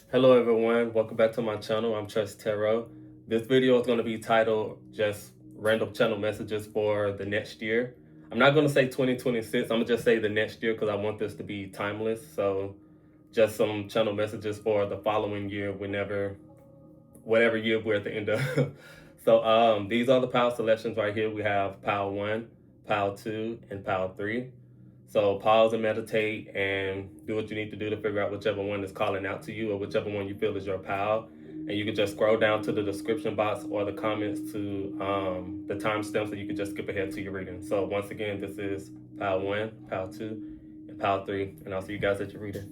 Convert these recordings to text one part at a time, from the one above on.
Hello everyone, welcome back to my channel. I'm Trust Tarot. This video is going to be titled just random channel messages for the next year. I'm not going to say 2026, I'm going to just say the next year because I want this to be timeless. So just some channel messages for the following year whatever year we're at the end of. So these are the pile selections right here. We have pile 1, pile 2, and pile 3. So pause and meditate and do what you need to do to figure out whichever one is calling out to you or whichever one you feel is your pal. And you can just scroll down to the description box or the comments to the timestamps, so you can just skip ahead to your reading. So once again, this is pile 1, pile 2, and pile 3. And I'll see you guys at your reading.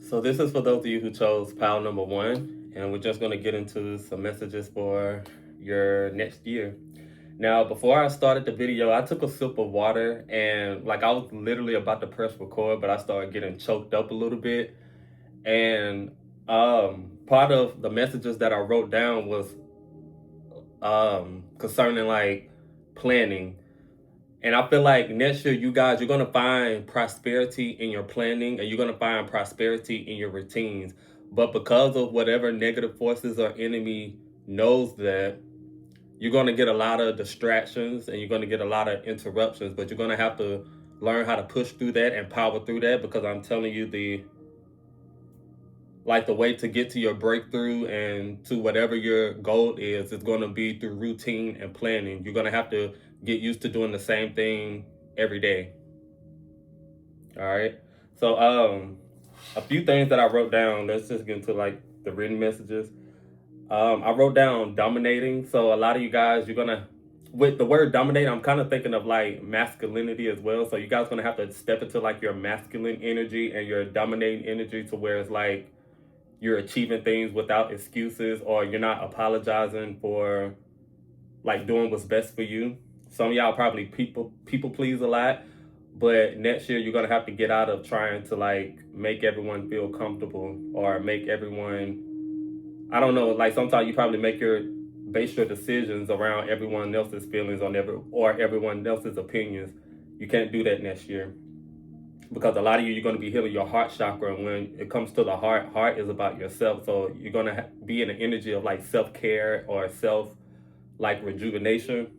So this is for those of you who chose pile number 1. And we're just going to get into some messages for your next year. Now, before I started the video, I took a sip of water and I was literally about to press record, but I started getting choked up a little bit. And part of the messages that I wrote down was concerning planning. And I feel like next year, you guys, you're going to find prosperity in your planning and you're going to find prosperity in your routines. But because of whatever negative forces or enemy knows that, you're going to get a lot of distractions and you're going to get a lot of interruptions, but you're going to have to learn how to push through that and power through that, because I'm telling you, the way to get to your breakthrough and to whatever your goal is going to be through routine and planning. You're going to have to get used to doing the same thing every day. All right. So a few things that I wrote down. Let's just get into the written messages. I wrote down dominating. So a lot of you guys, you're gonna, with the word dominate, I'm kind of thinking of masculinity as well. So you guys gonna have to step into your masculine energy and your dominating energy, to where it's you're achieving things without excuses, or you're not apologizing for doing what's best for you. Some of y'all probably people please a lot, but next year you're gonna have to get out of trying to make everyone feel comfortable or make everyone, I don't know, sometimes you probably base your decisions around everyone else's feelings or everyone else's opinions. You can't do that next year, because a lot of you're going to be healing your heart chakra. And when it comes to the heart is about yourself. So you're going to be in an energy of self-care or self rejuvenation.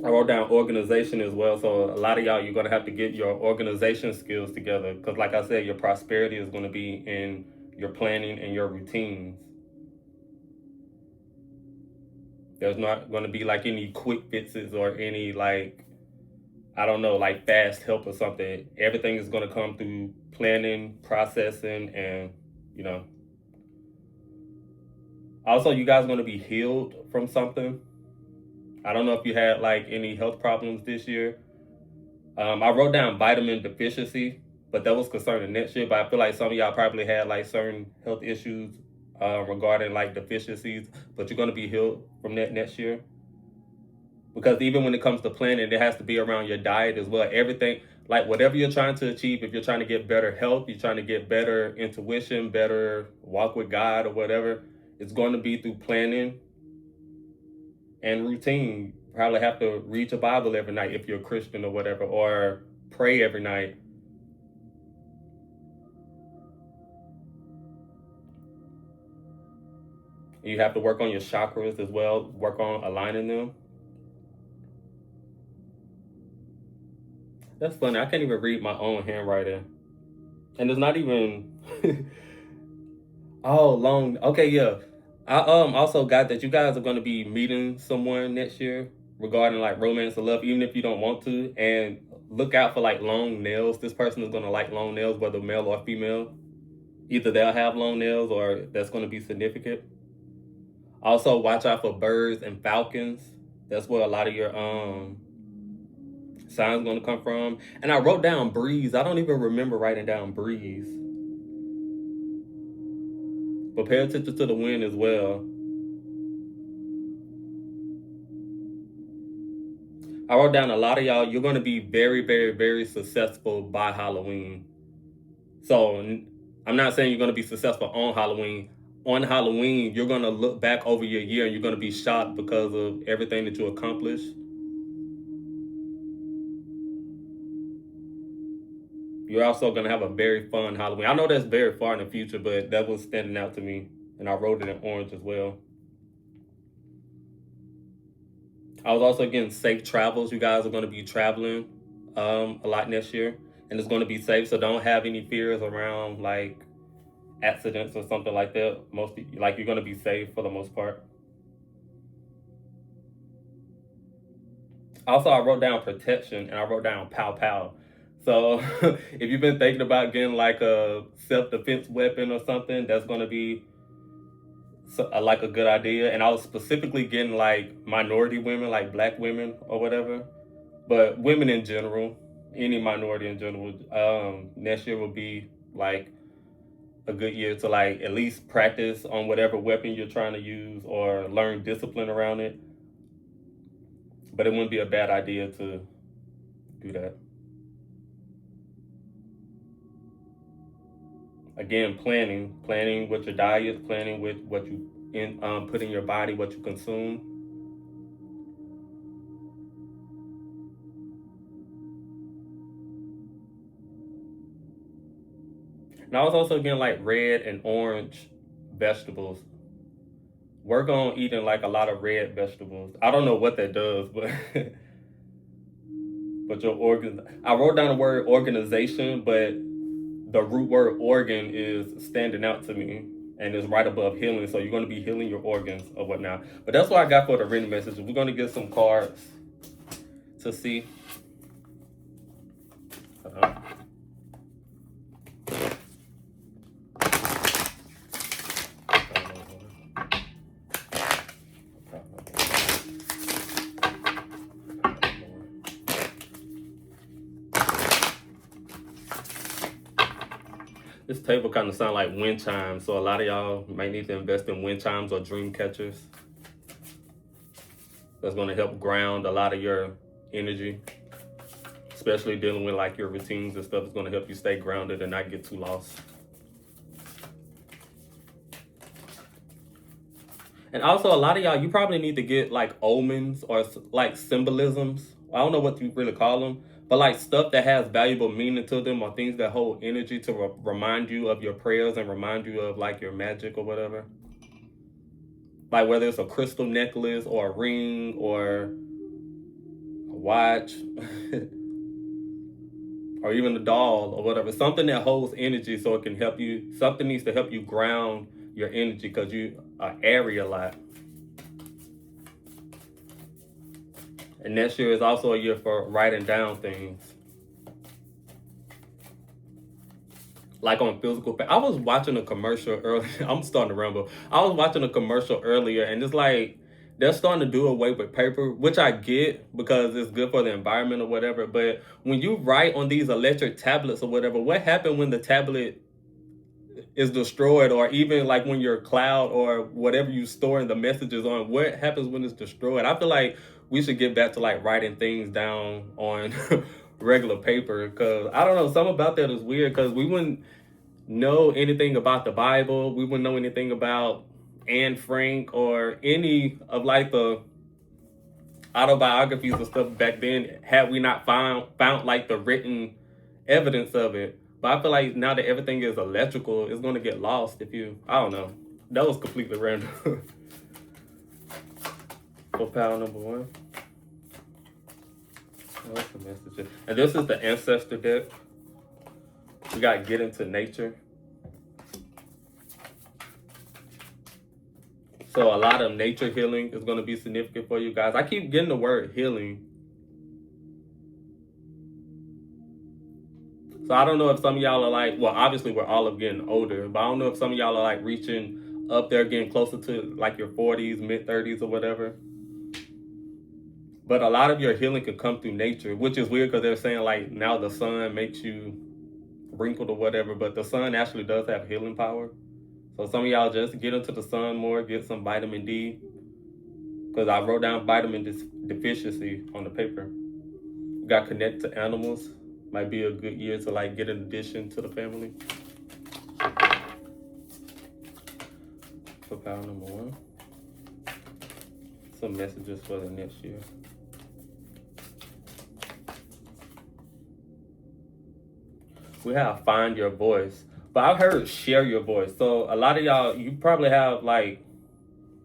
I wrote down organization as well. So a lot of y'all, you're going to have to get your organization skills together, because like I said, your prosperity is going to be in your planning and your routines. There's not going to be any quick fixes or any I don't know, fast help or something. Everything is going to come through planning, processing, and also you guys are going to be healed from something. I don't know if you had any health problems this year. I wrote down vitamin deficiency, but that was concerning next year. But I feel like some of y'all probably had certain health issues regarding deficiencies, but you're going to be healed from that next year. Because even when it comes to planning, it has to be around your diet as well. Everything, whatever you're trying to achieve, if you're trying to get better health, you're trying to get better intuition, better walk with God or whatever, it's going to be through planning and routine. You probably have to read your Bible every night if you're a Christian or whatever, or pray every night. You have to work on your chakras as well, work on aligning them. That's funny. I can't even read my own handwriting. And it's not even oh, long. Okay, yeah. I also got that you guys are going to be meeting someone next year regarding romance or love, even if you don't want to. And look out for long nails. This person is going to like long nails, whether male or female. Either they'll have long nails or that's going to be significant. Also, watch out for birds and falcons. That's where a lot of your signs going to come from. And I wrote down breeze. I don't even remember writing down breeze. But pay attention to the wind as well. I wrote down a lot of y'all, you're going to be very, very, very successful by Halloween. So I'm not saying you're going to be successful on Halloween. On Halloween, you're going to look back over your year and you're going to be shocked because of everything that you accomplished. You're also going to have a very fun Halloween. I know that's very far in the future, but that was standing out to me. And I wrote it in orange as well. I was also getting safe travels. You guys are going to be traveling a lot next year. And it's going to be safe. So don't have any fears around like accidents or something like that. Mostly, like you're going to be safe for the most part. Also, I wrote down protection and I wrote down pow pow. So if you've been thinking about getting like a self-defense weapon or something, that's going to be like a good idea. And I was specifically getting like minority women, like black women or whatever, but women in general, any minority in general. Next year will be like a good year to like at least practice on whatever weapon you're trying to use or learn discipline around it. But it wouldn't be a bad idea to do that. Again, planning with your diet, planning with what you put in your body, what you consume. And I was also getting like red and orange vegetables. Work on eating like a lot of red vegetables. I don't know what that does, but but your organs. I wrote down the word organization, but the root word organ is standing out to me and is right above healing. So you're going to be healing your organs or whatnot. But that's what I got for the written message. We're going to get some cards to see. This table kind of sounds like wind chimes, so a lot of y'all might need to invest in wind chimes or dream catchers. That's going to help ground a lot of your energy, especially dealing with like your routines and stuff. It's going to help you stay grounded and not get too lost. And also, a lot of y'all, you probably need to get like omens or like symbolisms. I don't know what you really call them, but like stuff that has valuable meaning to them or things that hold energy to remind you of your prayers and remind you of like your magic or whatever. Like whether it's a crystal necklace or a ring or a watch or even a doll or whatever. Something that holds energy so it can help you. Something needs to help you ground your energy because you are airy a lot. And next year is also a year for writing down things. Like on physical. I was watching a commercial earlier. I'm starting to ramble. I was watching a commercial earlier and it's like they're starting to do away with paper, which I get because it's good for the environment or whatever. But when you write on these electric tablets or whatever, what happened when the tablet is destroyed, or even like when your cloud or whatever you storing the messages on, what happens when it's destroyed? I feel like we should get back to like writing things down on regular paper because I don't know, something about that is weird because we wouldn't know anything about the Bible, we wouldn't know anything about Anne Frank or any of like the autobiographies and stuff back then had we not found like the written evidence of it. But I feel like now that everything is electrical, it's going to get lost if you, I don't know. That was completely random. For pile number one. What's the message? And this is the ancestor deck. We got get into nature. So a lot of nature healing is going to be significant for you guys. I keep getting the word healing. So I don't know if some of y'all are like, well, obviously we're all getting older, but I don't know if some of y'all are like reaching up there, getting closer to like your 40s, mid 30s or whatever. But a lot of your healing could come through nature, which is weird because they're saying like now the sun makes you wrinkled or whatever, but the sun actually does have healing power. So some of y'all just get into the sun more, get some vitamin D, because I wrote down vitamin deficiency on the paper. You got connect to animals. Might be a good year to like get an addition to the family. For pile number one. Some messages for the next year. We have find your voice. But I've heard share your voice. So a lot of y'all, you probably have like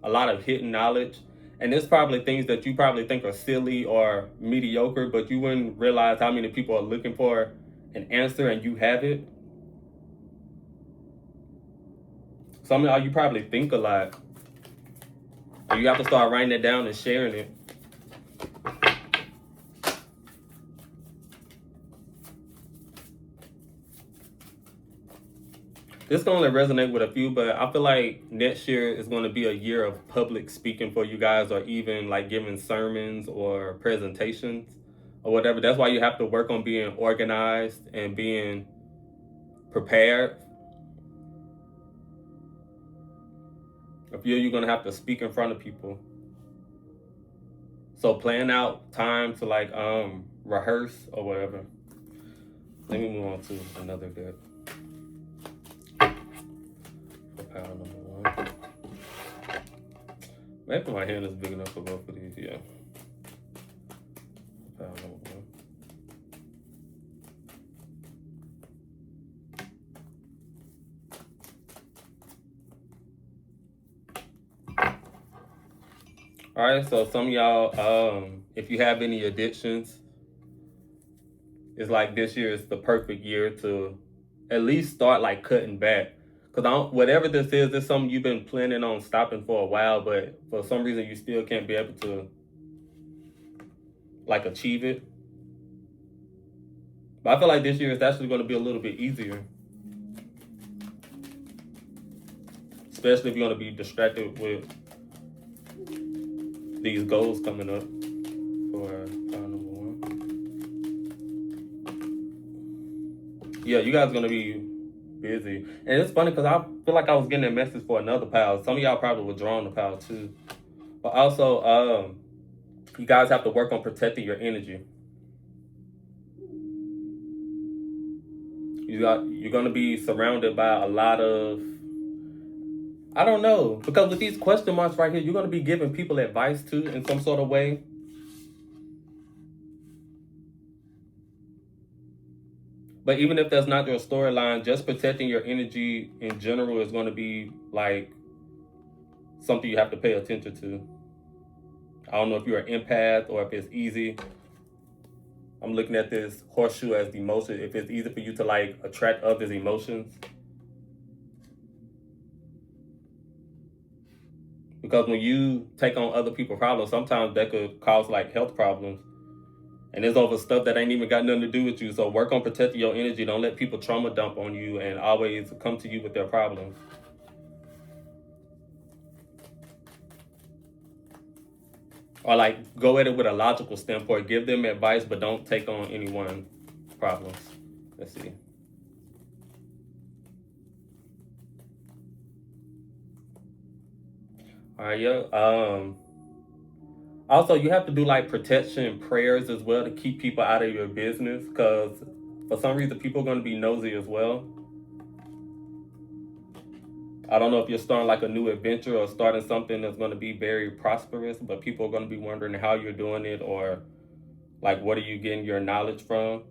a lot of hidden knowledge. And there's probably things that you probably think are silly or mediocre, but you wouldn't realize how many people are looking for an answer and you have it. Some of y'all, you probably think a lot. And you have to start writing it down and sharing it. This can only resonate with a few, but I feel like next year is going to be a year of public speaking for you guys, or even like giving sermons or presentations or whatever. That's why you have to work on being organized and being prepared. A few of you are going to have to speak in front of people. So plan out time to like rehearse or whatever. Let me move on to another good. Pile number one. Maybe my hand is big enough for both of these, yeah. Pile number one. Alright, so some of y'all, if you have any addictions, it's like this year is the perfect year to at least start like cutting back. Because whatever this is, it's something you've been planning on stopping for a while, but for some reason you still can't be able to like achieve it. But I feel like this year is actually going to be a little bit easier. Especially if you're going to be distracted with these goals coming up for number one. Yeah, you guys are going to be busy. And it's funny because I feel like I was getting a message for another pal. Some of y'all probably were drawing the pal too. But also, you guys have to work on protecting your energy. You're going to be surrounded by a lot of, I don't know, because with these question marks right here, you're going to be giving people advice too in some sort of way. But even if that's not your storyline, just protecting your energy in general is going to be like something you have to pay attention to. I don't know if you're an empath or if it's easy. I'm looking at this horseshoe as the emotion. If it's easy for you to like attract others' emotions. Because when you take on other people's problems, sometimes that could cause like health problems. And it's over stuff that ain't even got nothing to do with you. So work on protecting your energy. Don't let people trauma dump on you and always come to you with their problems. Or like go at it with a logical standpoint. Give them advice, but don't take on anyone's problems. Let's see. All right, yeah. Also, you have to do like protection prayers as well to keep people out of your business, because for some reason people are going to be nosy as well. I don't know if you're starting like a new adventure or starting something that's going to be very prosperous, but people are going to be wondering how you're doing it, or like what are you getting your knowledge from.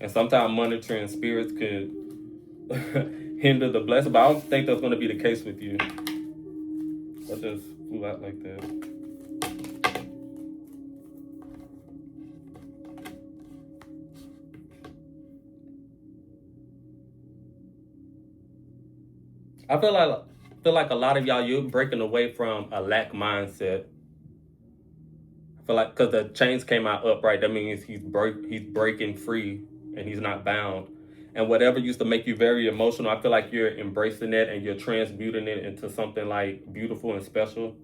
And sometimes monitoring spirits could hinder the blessing, but I don't think that's going to be the case with you. I just flew out like that. I feel like a lot of y'all, you're breaking away from a lack mindset. I feel like because the chains came out upright, that means he's breaking free and he's not bound. And whatever used to make you very emotional, I feel like you're embracing that and you're transmuting it into something like beautiful and special.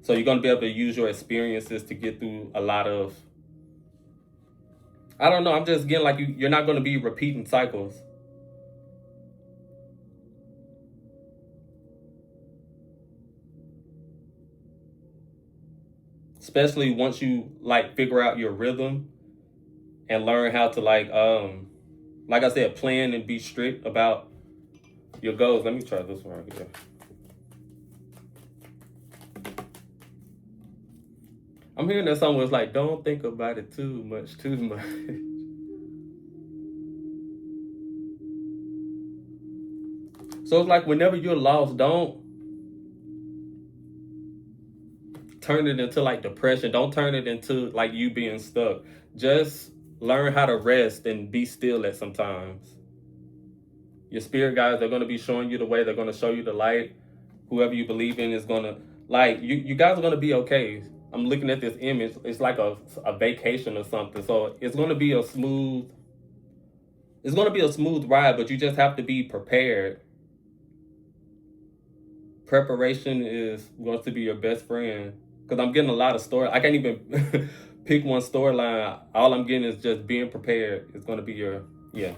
So you're going to be able to use your experiences to get through a lot of, I don't know, I'm just getting like you're not going to be repeating cycles. Especially once you like figure out your rhythm and learn how to like I said, plan and be strict about your goals. Let me try this one right here. I'm hearing that someone's like, don't think about it too much, too much. So it's like whenever you're lost, don't turn it into like depression. Don't turn it into like you being stuck. Just learn how to rest and be still at sometimes. Your spirit guides, they're going to be showing you the way. They're going to show you the light. Whoever you believe in is going to, like, you guys are going to be okay. I'm looking at this image. It's like a vacation or something. So it's going to be a smooth ride, but you just have to be prepared. Preparation is going to be your best friend. Because I'm getting a lot of story. I can't even pick one storyline. All I'm getting is just being prepared. It's going to be your, yeah.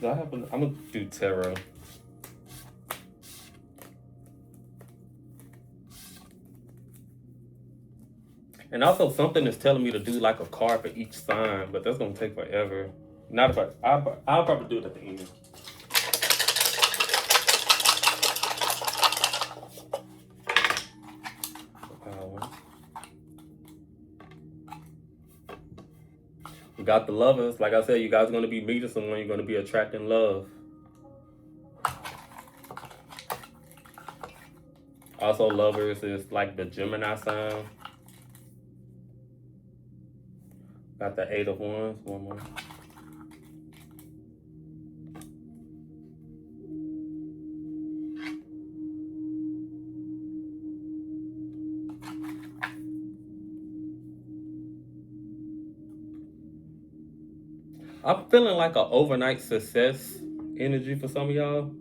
I'm going to do tarot. And also something is telling me to do like a card for each sign, but that's going to take forever. Not if I'll probably do it at the end. We got the lovers. Like I said, you guys are going to be meeting someone. You're going to be attracting love. Also, lovers is like the Gemini sign. Got the 8 of Wands. One more. I'm feeling like an overnight success energy for some of y'all.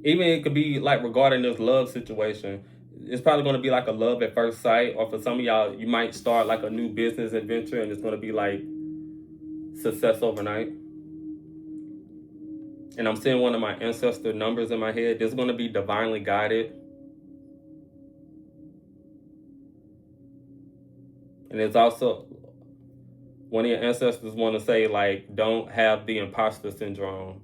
Even it could be like regarding this love situation. It's probably going to be like a love at first sight, or for some of y'all, you might start like a new business adventure and it's going to be like success overnight. And I'm seeing one of my ancestor numbers in my head. This is going to be divinely guided. And it's also one of your ancestors want to say, like, don't have the imposter syndrome.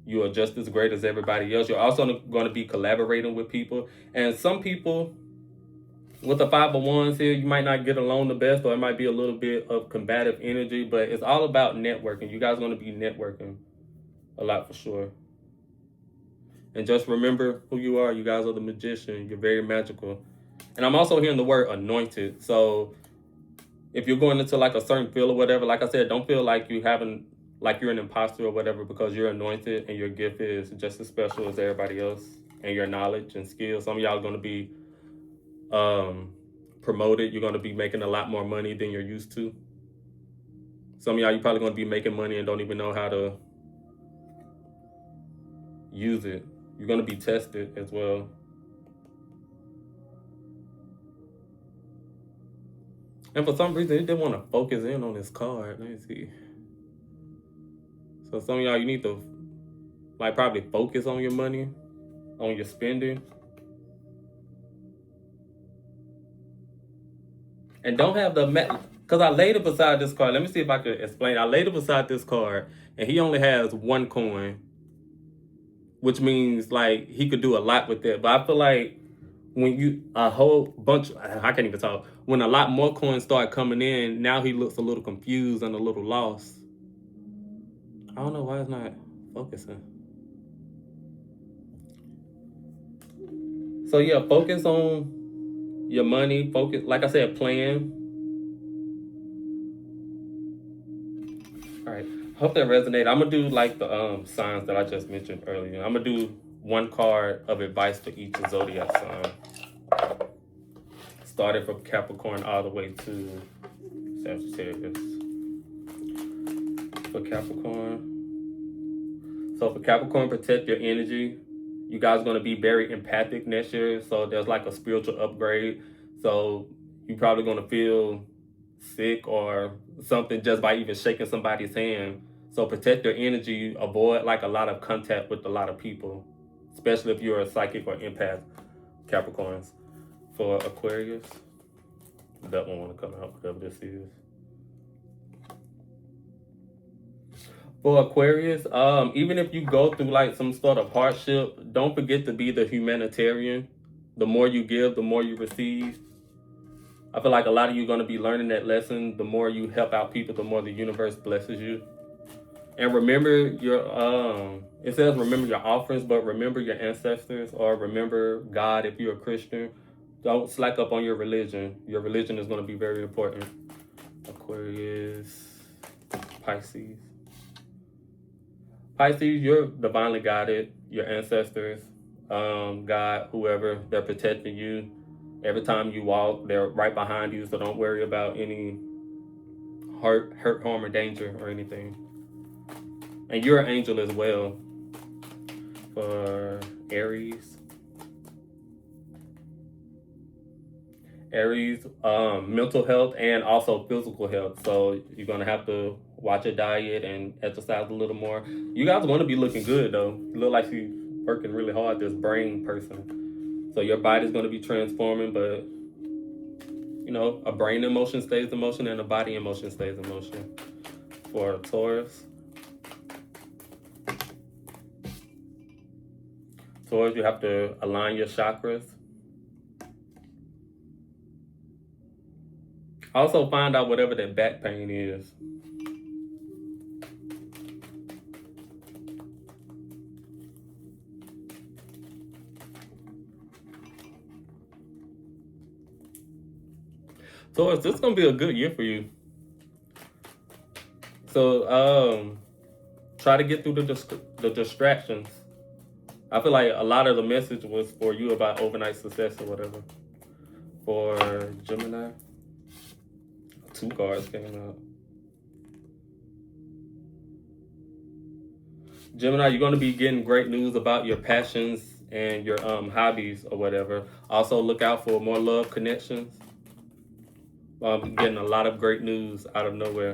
You are just as great as everybody else. You're also going to be collaborating with people. And some people, with the 5 of Wands here, you might not get along the best, or it might be a little bit of combative energy, but it's all about networking. You guys are going to be networking a lot for sure. And just remember who you are. You guys are the magician. You're very magical. And I'm also hearing the word anointed. So if you're going into like a certain field or whatever, like I said, don't feel like you're an imposter or whatever, because you're anointed and your gift is just as special as everybody else, and your knowledge and skills. Some of y'all are going to be promoted. You're going to be making a lot more money than you're used to. Some of y'all, you're probably going to be making money and don't even know how to use it. You're going to be tested as well. And for some reason, they didn't want to focus in on this card. Let me see. So some of y'all, you need to like probably focus on your money, on your spending. And don't have because I laid it beside this card. Let me see if I could explain. I laid it beside this card, and he only has 1 coin, which means like he could do a lot with it. But I feel like when a whole bunch, I can't even talk. When a lot more coins start coming in, now he looks a little confused and a little lost. I don't know why it's not focusing. So yeah, focus on your money. Focus, like I said, plan. All right. Hope that resonated. I'm gonna do like the signs that I just mentioned earlier. I'm gonna do 1 card of advice for each zodiac sign. Started from Capricorn all the way to Sagittarius. For Capricorn. So for Capricorn, protect your energy. You guys are going to be very empathic next year. So there's like a spiritual upgrade. So you're probably going to feel sick or something just by even shaking somebody's hand. So protect your energy. Avoid like a lot of contact with a lot of people, especially if you're a psychic or empath, Capricorns. For Aquarius, that one want to come out, whatever this is. For Aquarius, even if you go through like some sort of hardship, don't forget to be the humanitarian. The more you give, the more you receive. I feel like a lot of you are going to be learning that lesson. The more you help out people, the more the universe blesses you. And remember it says remember your offerings, but remember your ancestors, or remember God if you're a Christian. Don't slack up on your religion. Your religion is going to be very important. Aquarius, Pisces. Pisces, you're divinely guided. Your ancestors, God, whoever, they're protecting you. Every time you walk, they're right behind you, so don't worry about any hurt, harm, or danger or anything. And you're an angel as well. For Aries. Aries, mental health and also physical health. So you're gonna have to watch your diet and exercise a little more. You guys are gonna be looking good though. You look like you're working really hard, this brain person. So your body's gonna be transforming, but you know, a brain emotion stays in motion and a body emotion stays in motion. For Taurus. Taurus, you have to align your chakras. Also find out whatever that back pain is. Taurus, this is gonna be a good year for you. So try to get through the distractions. I feel like a lot of the message was for you about overnight success or whatever. For Gemini, 2 cards came out. Gemini, you're going to be getting great news about your passions and your hobbies or whatever. Also, look out for more love connections. Getting a lot of great news out of nowhere.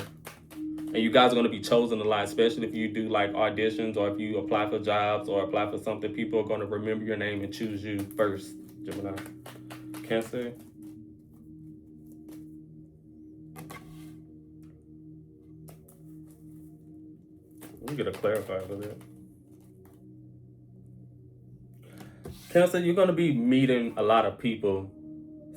And you guys are going to be chosen a lot, especially if you do like auditions or if you apply for jobs or apply for something. People are going to remember your name and choose you first, Gemini. Cancer. Let me get a clarifier for that. Cancer, you're going to be meeting a lot of people.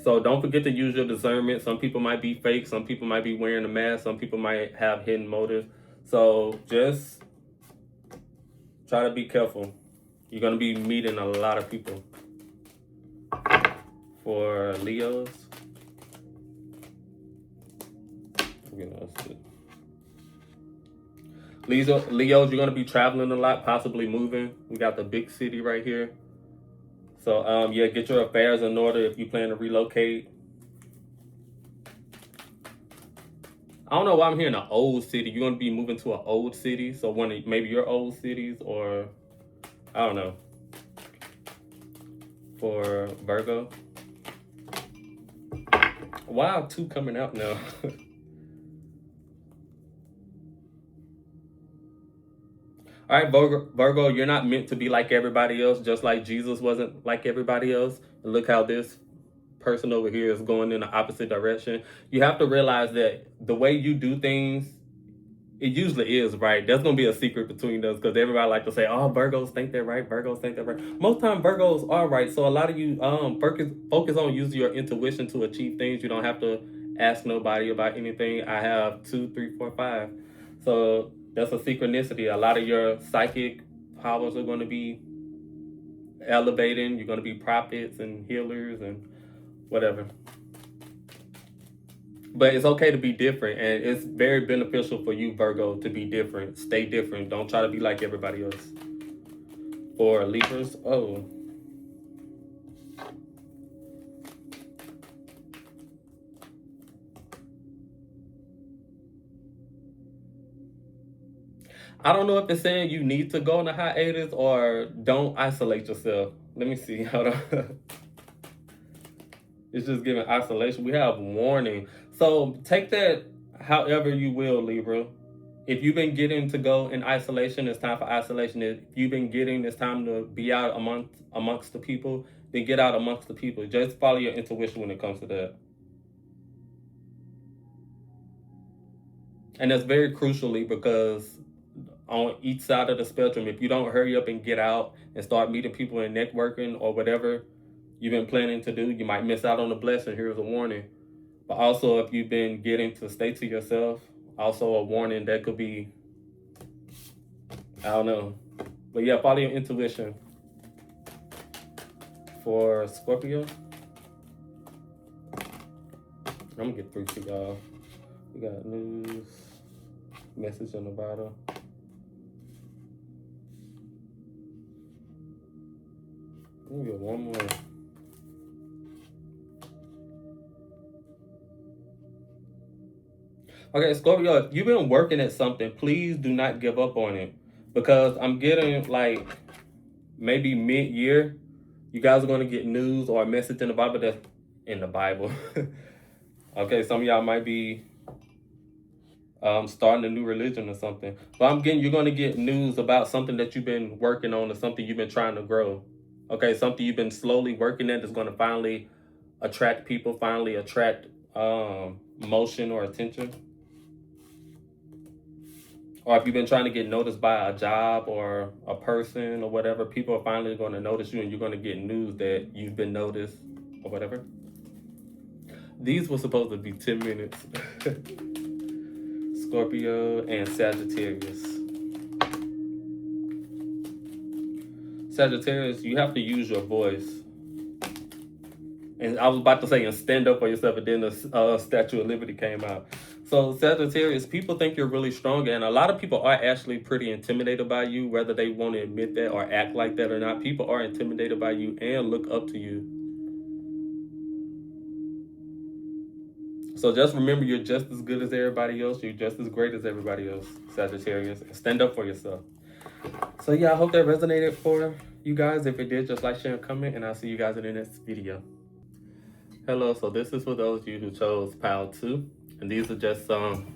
So don't forget to use your discernment. Some people might be fake. Some people might be wearing a mask. Some people might have hidden motives. So just try to be careful. You're going to be meeting a lot of people. For Leos. Leos, you're going to be traveling a lot, possibly moving. We got the big city right here. So, yeah, get your affairs in order if you plan to relocate. I don't know why I'm hearing an old city. You're going to be moving to an old city. So, one of maybe your old cities or, I don't know. For Virgo. Wow, 2 coming out now. All right, Virgo, you're not meant to be like everybody else, just like Jesus wasn't like everybody else. And look how this person over here is going in the opposite direction. You have to realize that the way you do things, it usually is right. There's going to be a secret between us because everybody like to say, oh, Virgos think they're right. Virgos think they're right. Most time Virgos are right. So a lot of you focus on using your intuition to achieve things. You don't have to ask nobody about anything. I have 2, 3, 4, 5. So that's a synchronicity. A lot of your psychic powers are going to be elevating. You're going to be prophets and healers and whatever. But it's okay to be different, and it's very beneficial for you, Virgo, to be different. Stay different. Don't try to be like everybody else. For Libras, I don't know if it's saying you need to go on a hiatus or don't isolate yourself. Let me see. Hold on. It's just giving isolation. We have warning. So take that however you will, Libra. If you've been getting to go in isolation, it's time for isolation. If you've been getting it's time to be out amongst the people, then get out amongst the people. Just follow your intuition when it comes to that. And that's very crucially because on each side of the spectrum, if you don't hurry up and get out and start meeting people and networking or whatever, you've been planning to do, you might miss out on the blessing. Here's a warning. But also, if you've been getting to stay to yourself, also a warning that could be, I don't know. But yeah, follow your intuition. For Scorpio, I'm gonna get through to y'all. We got news, message on the bottom. Let me get one more. Okay, Scorpio, if you've been working at something, please do not give up on it. Because I'm getting like maybe mid-year, you guys are going to get news or a message in the Bible that's in the Bible. Okay, some of y'all might be starting a new religion or something. But I'm getting, you're going to get news about something that you've been working on or something you've been trying to grow. Okay, something you've been slowly working at is going to finally attract people, finally attract motion or attention. Or if you've been trying to get noticed by a job or a person or whatever, people are finally going to notice you and you're going to get news that you've been noticed or whatever. These were supposed to be 10 minutes. Scorpio and Sagittarius. Sagittarius, you have to use your voice. And I was about to say, and stand up for yourself, and then the Statue of Liberty came out. So Sagittarius, people think you're really strong, and a lot of people are actually pretty intimidated by you, whether they want to admit that or act like that or not. People are intimidated by you and look up to you. So just remember, you're just as good as everybody else. You're just as great as everybody else, Sagittarius. And stand up for yourself. So yeah, I hope that resonated for you guys. If it did, just like, share, and comment, and I'll see you guys in the next video. Hello, so this is for those of you who chose Pile 2. And these are just some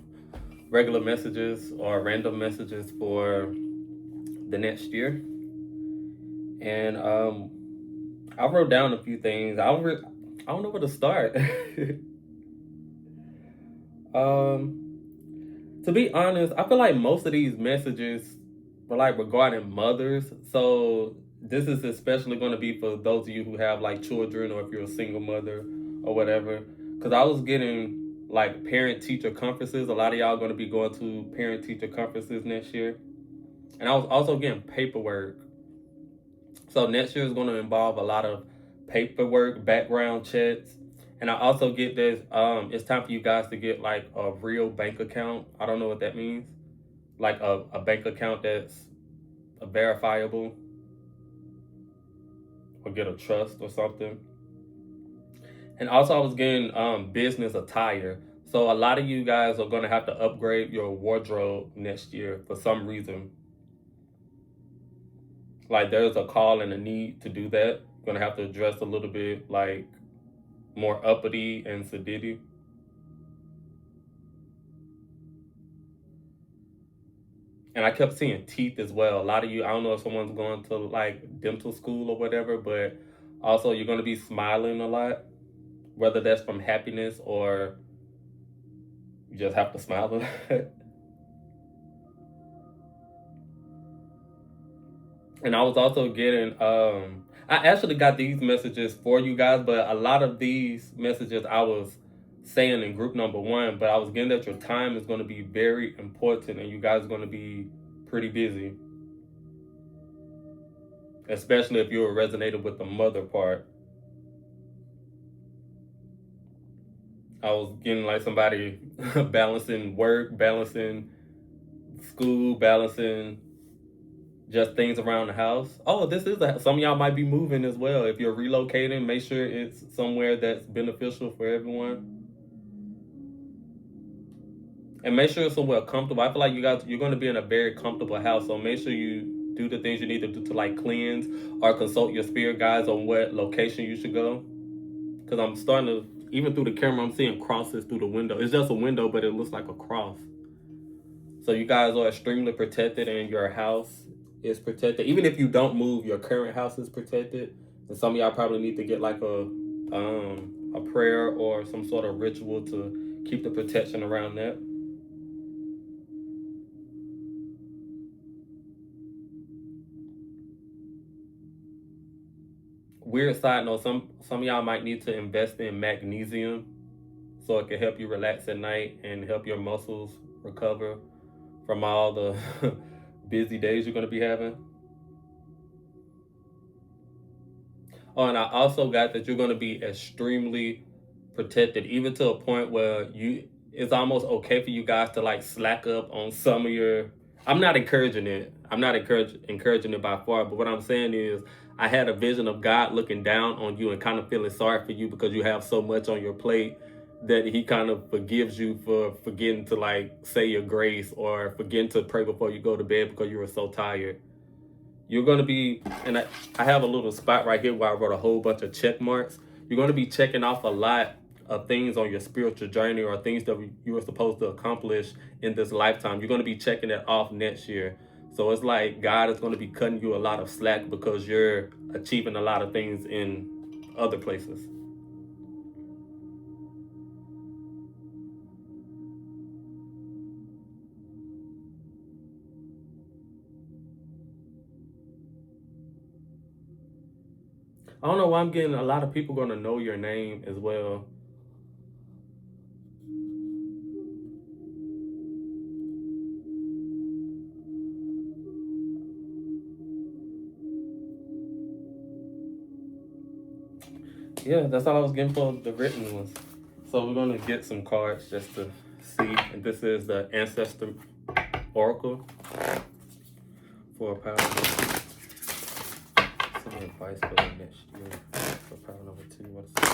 regular messages or random messages for the next year. And I wrote down a few things. I don't know where to start. To be honest, I feel like most of these messages were like regarding mothers. So this is especially going to be for those of you who have like children or if you're a single mother or whatever. Because I was getting like parent-teacher conferences. A lot of y'all are going to be going to parent-teacher conferences next year. And I was also getting paperwork. So next year is going to involve a lot of paperwork, background checks. And I also get this, it's time for you guys to get like a real bank account. I don't know what that means. Like a bank account that's verifiable. Or get a trust or something. And also I was getting business attire. So a lot of you guys are going to have to upgrade your wardrobe next year for some reason. Like there's a call and a need to do that. You're going to have to dress a little bit like more uppity and sedity. And I kept seeing teeth as well. A lot of you, I don't know if someone's going to like dental school or whatever, but also you're going to be smiling a lot, whether that's from happiness or you just have to smile a lot. And I was also getting, I actually got these messages for you guys, but a lot of these messages I was saying in group number 1, but I was getting that your time is going to be very important and you guys are going to be pretty busy. Especially if you're resonated with the mother part. I was getting like somebody balancing work, balancing school, balancing just things around the house. Oh, this is some of y'all might be moving as well. If you're relocating, make sure it's somewhere that's beneficial for everyone. And make sure it's somewhere comfortable. I feel like you're going to be in a very comfortable house, so make sure you do the things you need to do to like cleanse or consult your spirit guides on what location you should go. Because I'm starting to, even through the camera, I'm seeing crosses through the window. It's just a window, but it looks like a cross. So you guys are extremely protected and your house is protected. Even if you don't move, your current house is protected. And some of y'all probably need to get like a prayer or some sort of ritual to keep the protection around that. weird side note, some of y'all might need to invest in magnesium so it can help you relax at night and help your muscles recover from all the busy days you're going to be having. Oh, and I also got that you're going to be extremely protected, even to a point where it's almost okay for you guys to like slack up on some of your. I'm not encouraging it. I'm not encouraging it by far. But what I'm saying is, I had a vision of God looking down on you and kind of feeling sorry for you because you have so much on your plate that He kind of forgives you for forgetting to like say your grace or forgetting to pray before you go to bed because you were so tired. You're going to be, and I have a little spot right here where I wrote a whole bunch of check marks. You're going to be checking off a lot of things on your spiritual journey or things that you were supposed to accomplish in this lifetime. You're going to be checking it off next year. So it's like God is going to be cutting you a lot of slack because you're achieving a lot of things in other places. I don't know why I'm getting a lot of people going to know your name as well. Yeah, that's all I was getting for the written ones. So we're going to get some cards just to see. And this is the Ancestor Oracle for power. Some advice for the next year for power number 2. What's some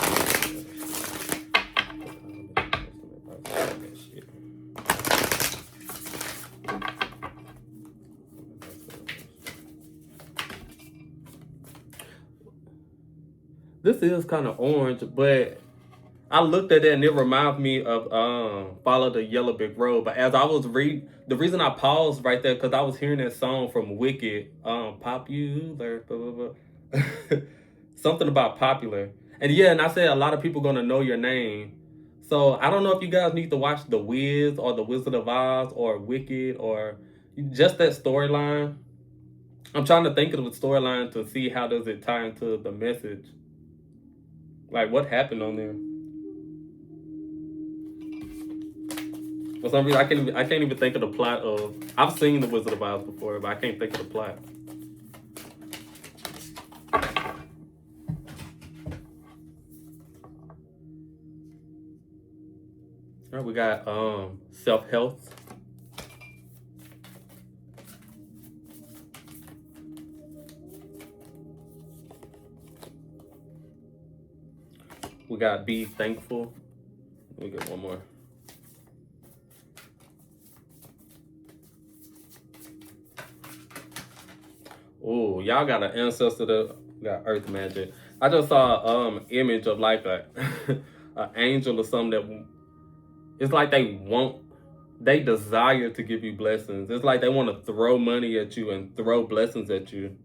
advice for the next year? This is kind of orange, but I looked at it and it reminded me of Follow the Yellow Brick Road. But as I was reading, the reason I paused right there because I was hearing that song from Wicked, popular, blah, blah, blah. Something about popular. And yeah, and I said a lot of people gonna know your name. So I don't know if you guys need to watch The Wiz or The Wizard of Oz or Wicked or just that storyline. I'm trying to think of the storyline to see how does it tie into the message. Like what happened on there. For some reason, I can't even think of the plot of. I've seen The Wizard of Oz before, but I can't think of the plot. All right, we got self health. We got be thankful. Let me get one more. Oh, y'all got an ancestor that got earth magic. I just saw image of like a an angel or something that it's like they desire to give you blessings. It's like they want to throw money at you and throw blessings at you.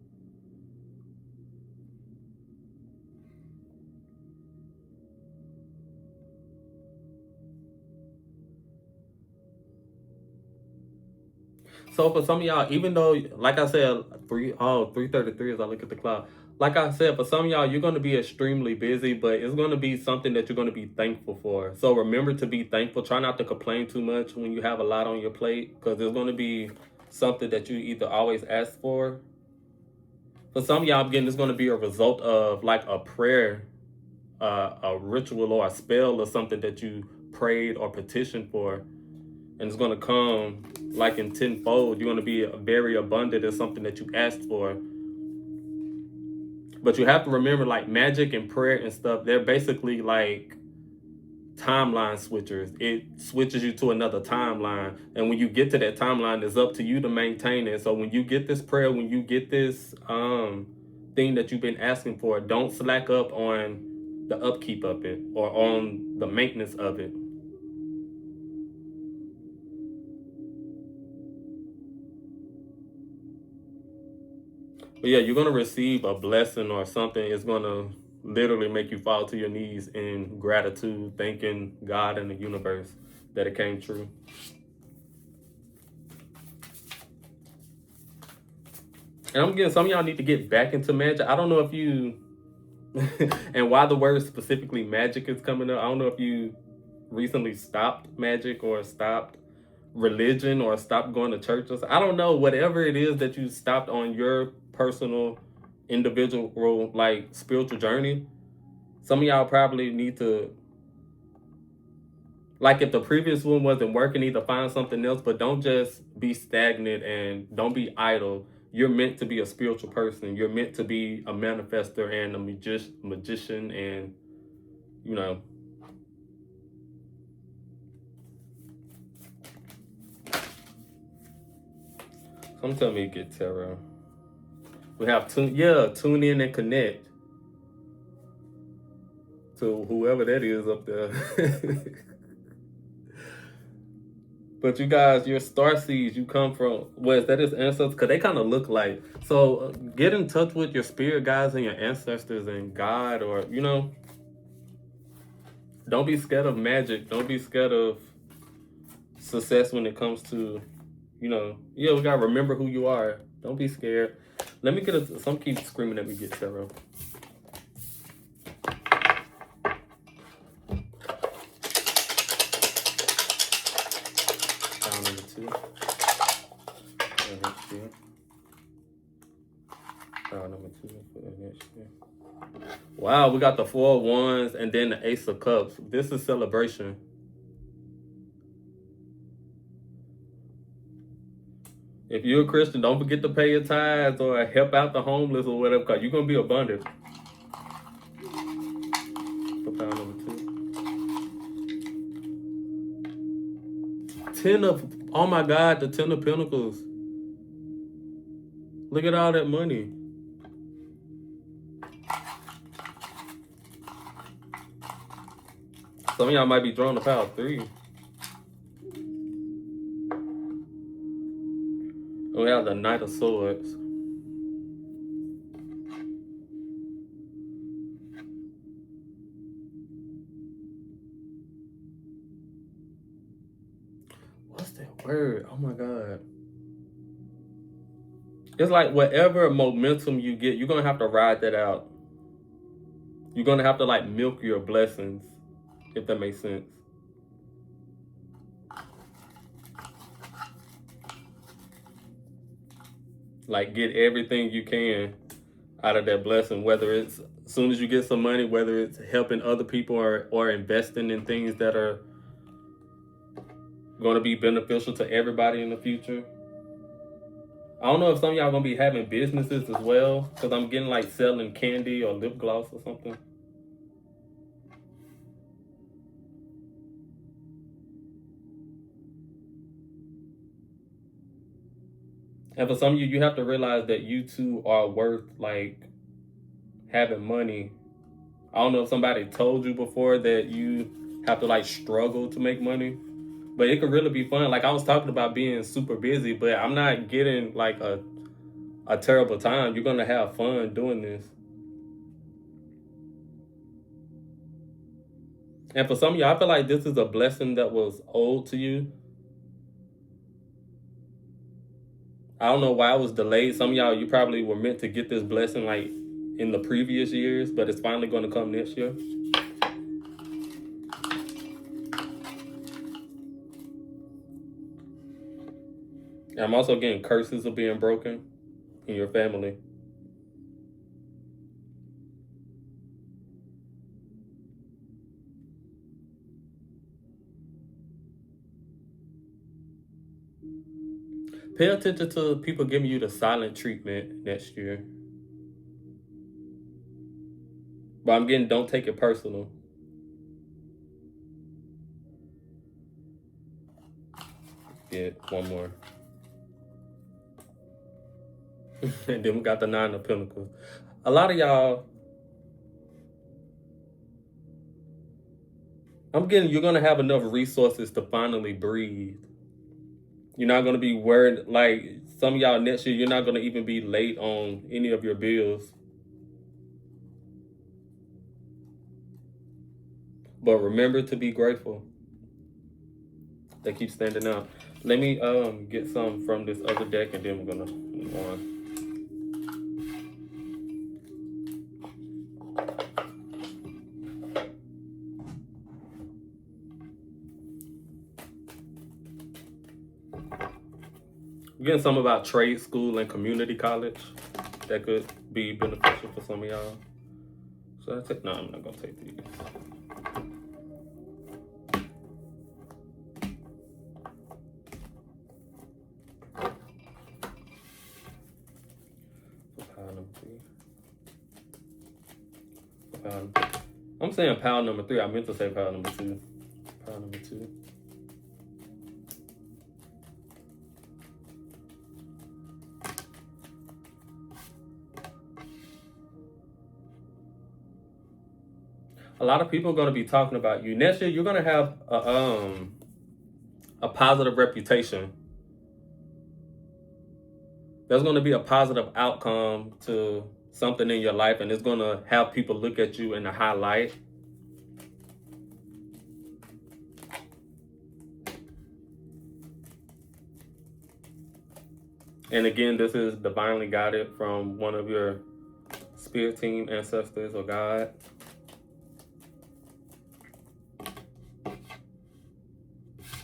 So for some of y'all, even though, like I said, 3:33 as I look at the clock. Like I said, for some of y'all, you're going to be extremely busy, but it's going to be something that you're going to be thankful for. So remember to be thankful. Try not to complain too much when you have a lot on your plate, because there's going to be something that you either always ask for. For some of y'all, again, it's going to be a result of like a prayer, a ritual or a spell or something that you prayed or petitioned for, and it's going to come like in tenfold. You're going to be very abundant in something that you asked for. But you have to remember, like magic and prayer and stuff, they're basically like timeline switchers. It switches you to another timeline, and when you get to that timeline, it's up to you to maintain it. So when you get this prayer, when you get this thing that you've been asking for, don't slack up on the upkeep of it or on the maintenance of it. But yeah, you're gonna receive a blessing or something. It's gonna literally make you fall to your knees in gratitude, thanking God and the universe that it came true. And I'm getting some of y'all need to get back into magic. I don't know if you And why the word specifically magic is coming up, I don't know if you recently stopped magic or stopped religion or stopped going to church or I don't know, whatever it is that you stopped on your personal, individual, like spiritual journey. Some of y'all probably need to, like, if the previous one wasn't working, either find something else, but don't just be stagnant and don't be idle. You're meant to be a spiritual person. You're meant to be a manifester and a magician, and you know. Come tell me, get tarot. We have tune in and connect to whoever that is up there. But you guys, your star seeds, you come from, what, that is ancestors? Because they kind of look like. So get in touch with your spirit guides and your ancestors and God, or, don't be scared of magic. Don't be scared of success when it comes to, we got to remember who you are. Don't be scared. Let me get some keep screaming at me, get tarot. Number two for the next year. Wow, we got the 4 of Wands and then the Ace of Cups. This is celebration. If you're a Christian, don't forget to pay your tithes or help out the homeless or whatever, because you're going to be abundant. For pound number 2. Oh my God, the 10 of Pentacles. Look at all that money. Some of y'all might be drawing the power 3. We have the Knight of Swords. What's that word? Oh my God. It's like whatever momentum you get, you're going to have to ride that out. You're going to have to like milk your blessings, if that makes sense. Like, get everything you can out of that blessing, whether it's as soon as you get some money, whether it's helping other people or investing in things that are going to be beneficial to everybody in the future. I don't know if some of y'all going to be having businesses as well, because I'm getting like selling candy or lip gloss or something. And for some of you, you have to realize that you too are worth like having money. I don't know if somebody told you before that you have to like struggle to make money, but it could really be fun. Like I was talking about being super busy, but I'm not getting like a terrible time. You're going to have fun doing this. And for some of y'all, I feel like this is a blessing that was owed to you. I don't know why it was delayed. Some of y'all, you probably were meant to get this blessing like in the previous years, but it's finally going to come next year. And I'm also getting curses of being broken in your family. Pay attention to people giving you the silent treatment next year. But I'm getting, don't take it personal. Get one more. And then we got the 9 of Pentacles. A lot of y'all, I'm getting, you're going to have enough resources to finally breathe. You're not going to be worried, like some of y'all next year, you're not going to even be late on any of your bills. But remember to be grateful. They keep standing out. Let me get some from this other deck and then we're going to move on. I'm getting some about trade school and community college that could be beneficial for some of y'all. So that's it. No, I'm not gonna take these. I'm saying pile number 3. I meant to say pile number 2. Pile number 2. A lot of people are going to be talking about you. Next year, you're going to have a positive reputation. There's going to be a positive outcome to something in your life, and it's going to have people look at you in a high light. And again, this is divinely guided from one of your spirit team ancestors or God.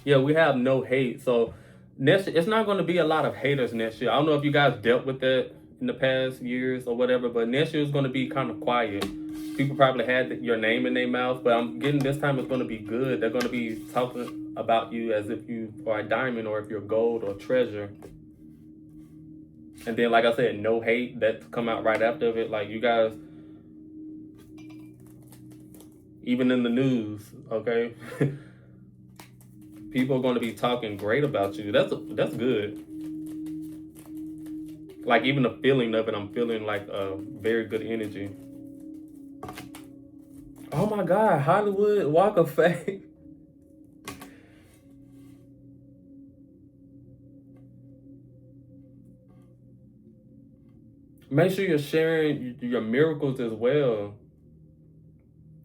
Yeah, we have no hate. So next year, it's not going to be a lot of haters next year. I don't know if you guys dealt with that in the past years or whatever, but next year is going to be kind of quiet. People probably had your name in their mouth, but I'm getting this time it's going to be good. They're going to be talking about you as if you are a diamond or if you're gold or treasure. And then, like I said, no hate that come out right after it. Like you guys, even in the news, okay, people are going to be talking great about you. That's good. Like even the feeling of it, I'm feeling like a very good energy. Oh my God, Hollywood Walk of Fame. Make sure you're sharing your miracles as well.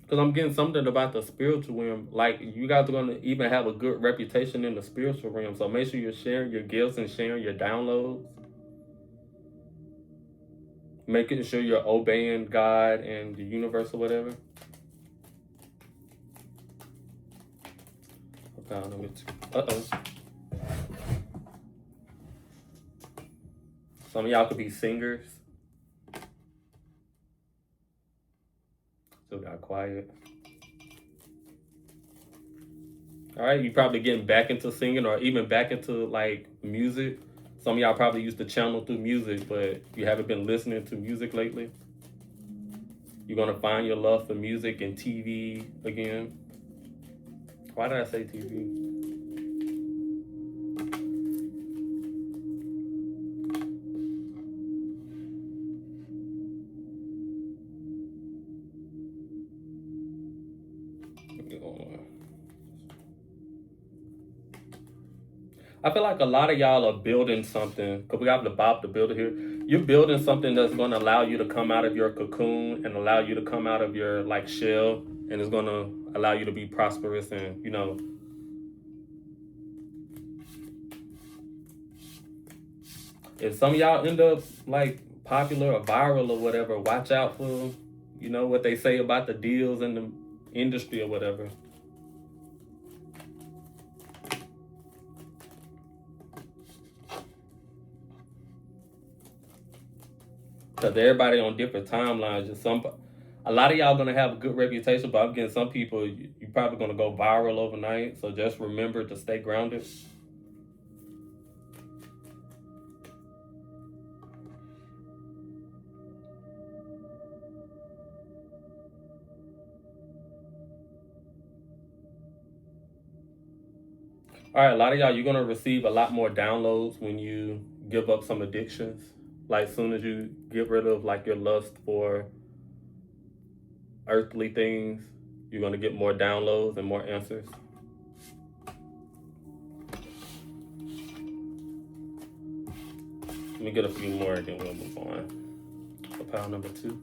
Because I'm getting something about the spiritual realm. Like, you guys are going to even have a good reputation in the spiritual realm. So make sure you're sharing your gifts and sharing your downloads. Making sure you're obeying God and the universe or whatever. Uh-oh. Some of y'all could be singers. Still got quiet. All right, you probably getting back into singing or even back into like music. Some of y'all probably used to channel through music, but you haven't been listening to music lately. You're gonna find your love for music and TV again. Why did I say TV? I feel like a lot of y'all are building something, because we have the Bob the Builder here. You're building something that's going to allow you to come out of your cocoon and allow you to come out of your like shell, and it's going to allow you to be prosperous and, you know. If some of y'all end up like popular or viral or whatever, watch out for, you know, what they say about the deals in the industry or whatever. Because everybody on different timelines. A lot of y'all gonna have a good reputation, but I'm getting some people, you're probably gonna go viral overnight. So just remember to stay grounded. All right, a lot of y'all, you're gonna receive a lot more downloads when you give up some addictions. Like as soon as you get rid of like your lust for earthly things, you're gonna get more downloads and more answers. Let me get a few more and then we'll move on. For pile number 2.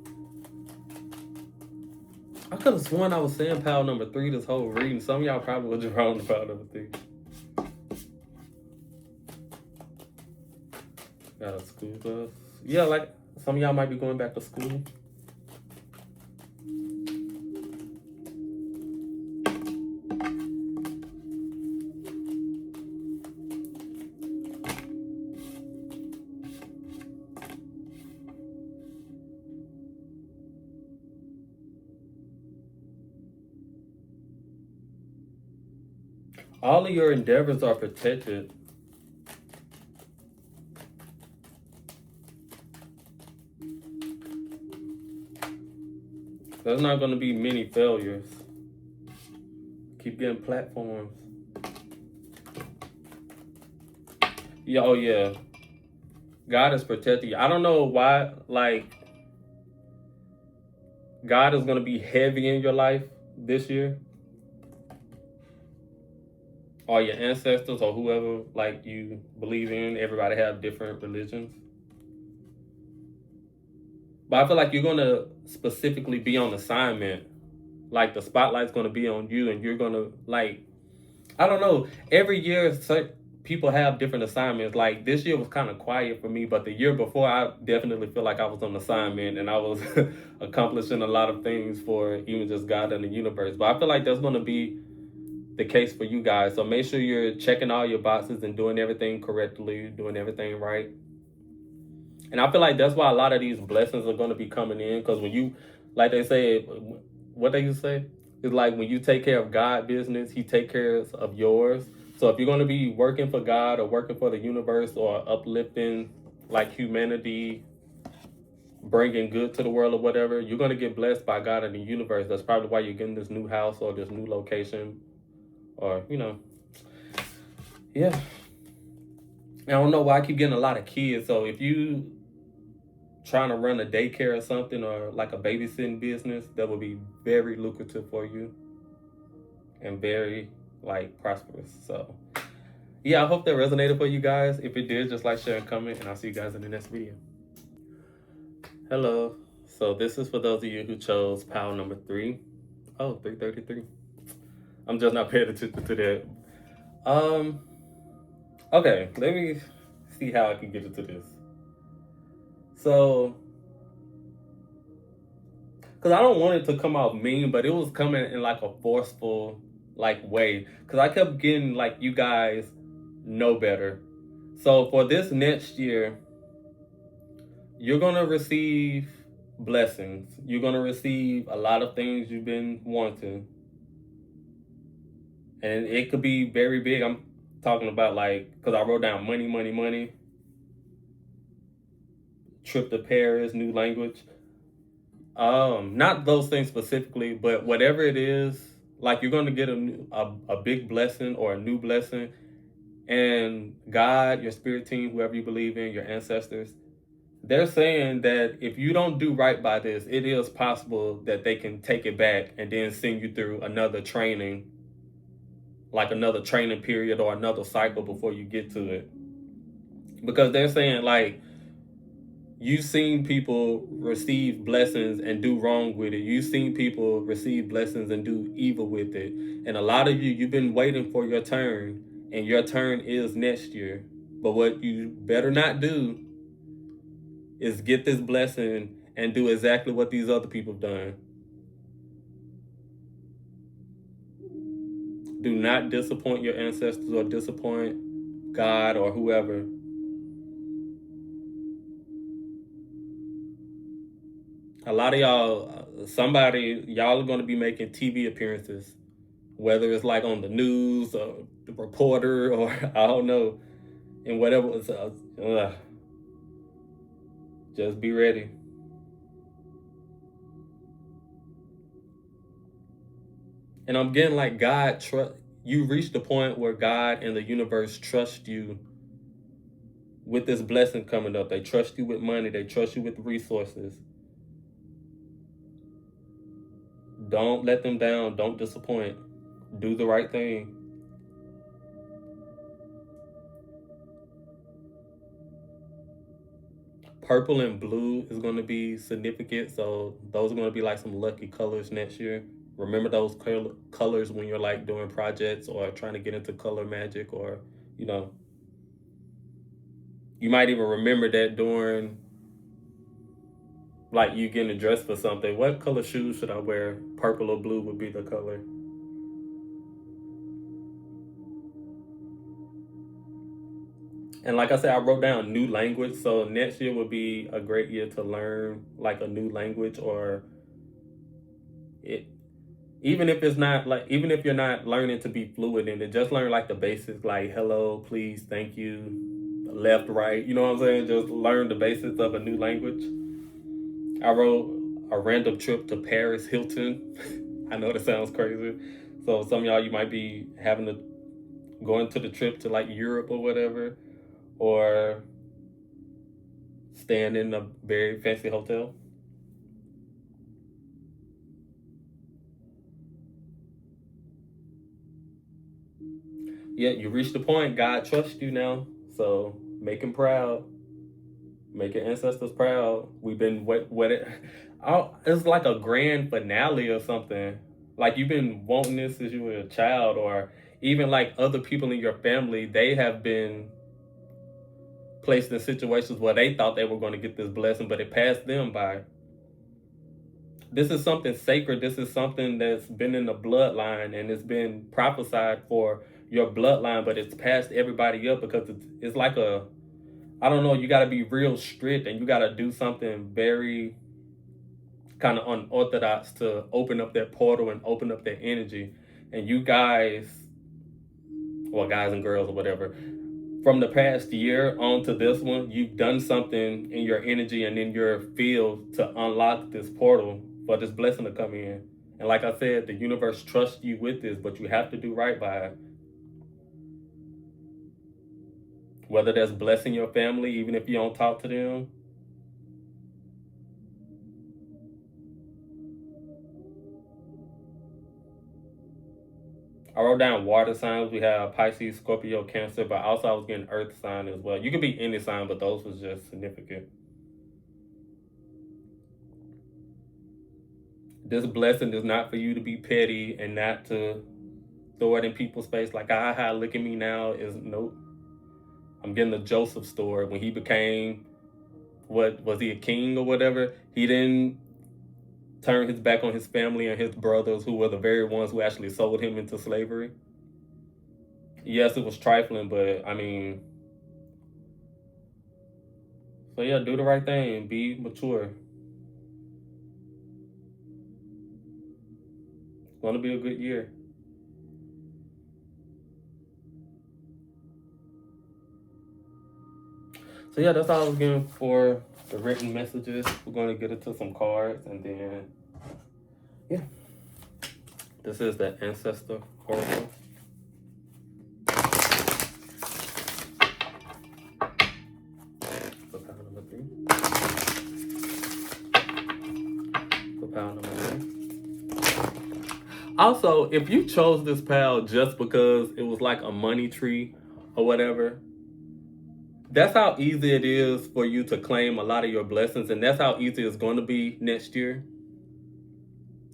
I could have sworn I was saying pile number 3 this whole reading. Some of y'all probably was wrong to pile number 3. Got a school bus. Yeah, like some of y'all might be going back to school. All of your endeavors are protected. There's not going to be many failures. Keep getting platforms. Yeah, oh yeah. God is protecting you. I don't know why, like, God is going to be heavy in your life this year. All your ancestors or whoever, like, you believe in, everybody have different religions. But I feel like you're going to specifically be on assignment. Like, the spotlight's going to be on you, and you're going to, like, I don't know. Every year, people have different assignments. Like this year was kind of quiet for me, but the year before, I definitely feel like I was on assignment and I was accomplishing a lot of things for even just God and the universe. But I feel like that's going to be the case for you guys. So make sure you're checking all your boxes and doing everything correctly, doing everything right. And I feel like that's why a lot of these blessings are going to be coming in. Because when you, like they say, what they used to say, it's like when you take care of God business, He take care of yours. So if you're going to be working for God or working for the universe or uplifting like humanity, bringing good to the world or whatever, you're going to get blessed by God and the universe. That's probably why you're getting this new house or this new location, or yeah. I don't know why I keep getting a lot of kids. So if you trying to run a daycare or something, or like a babysitting business, that would be very lucrative for you and very like prosperous. So yeah, I hope that resonated for you guys. If it did, just like, share, and comment, and I'll see you guys in the next video. Hello. So this is for those of you who chose pile number 3. Oh, 333. I'm just not paying attention to that. Okay, let me see how I can get into this. So, because I don't want it to come out mean, but it was coming in like a forceful like way. Because I kept getting like, you guys know better. So for this next year, you're gonna receive blessings. You're gonna receive a lot of things you've been wanting, and it could be very big. I'm talking about, like, because I wrote down money, money, money, trip to Paris, new language. Not those things specifically, but whatever it is, like, you're gonna get a big blessing or a new blessing, and God, your spirit team, whoever you believe in, your ancestors, they're saying that if you don't do right by this, it is possible that they can take it back and then send you through another training, like another training period or another cycle before you get to it. Because they're saying, like, you've seen people receive blessings and do wrong with it. You've seen people receive blessings and do evil with it. And a lot of you, you've been waiting for your turn, and your turn is next year. But what you better not do is get this blessing and do exactly what these other people have done. Do not disappoint your ancestors or disappoint God or whoever. A lot of y'all, y'all are going to be making TV appearances, whether it's like on the news or the reporter or I don't know, and whatever. Just be ready. And I'm getting like, God trust you. Reach the point where God and the universe trust you with this blessing coming up. They trust you with money. They trust you with resources. Don't let them down. Don't disappoint. Do the right thing. Purple and blue is going to be significant. So those are going to be like some lucky colors next year. Remember those colors when you're like doing projects or trying to get into color magic, or, you know, you might even remember that during like you getting dressed for something. What color shoes should I wear? Purple or blue would be the color. And like I said, I wrote down new language. So next year would be a great year to learn like a new language, or it even if you're not learning to be fluid in it, just learn like the basics, like hello, please, thank you, left, right. You know what I'm saying? Just learn the basics of a new language. I wrote a random trip to Paris Hilton. I know that sounds crazy. So some of y'all, you might be having to go into the trip to like Europe or whatever, or staying in a very fancy hotel. Yeah, you reached the point. God trusts you now, so make him proud. Make your ancestors proud. We've been wet. It's like a grand finale or something. Like you've been wanting this since you were a child, or even like other people in your family. They have been placed in situations where they thought they were going to get this blessing, but it passed them by. This is something sacred. This is something that's been in the bloodline and it's been prophesied for your bloodline, but it's passed everybody up because it's like a, I don't know, you got to be real strict and you got to do something very kind of unorthodox to open up that portal and open up that energy. And you guys, well, guys and girls or whatever, from the past year on to this one, you've done something in your energy and in your field to unlock this portal for this blessing to come in. And like I said, the universe trusts you with this, but you have to do right by it. Whether that's blessing your family, even if you don't talk to them. I wrote down water signs. We have Pisces, Scorpio, Cancer, but also I was getting Earth sign as well. You could be any sign, but those was just significant. This blessing is not for you to be petty and not to throw it in people's face like, ah, look at me now. Is nope. I'm getting the Joseph story when he became, what was he, a king or whatever? He didn't turn his back on his family and his brothers, who were the very ones who actually sold him into slavery. Yes, it was trifling, but I mean, so yeah, do the right thing, be mature. It's gonna be a good year. So yeah, that's all I was getting for the written messages. We're gonna get into some cards and then yeah. This is the ancestor oracle. For pile number 3. For pile number 1. Also, if you chose this pal just because it was like a money tree or whatever, that's how easy it is for you to claim a lot of your blessings, and that's how easy it's going to be next year.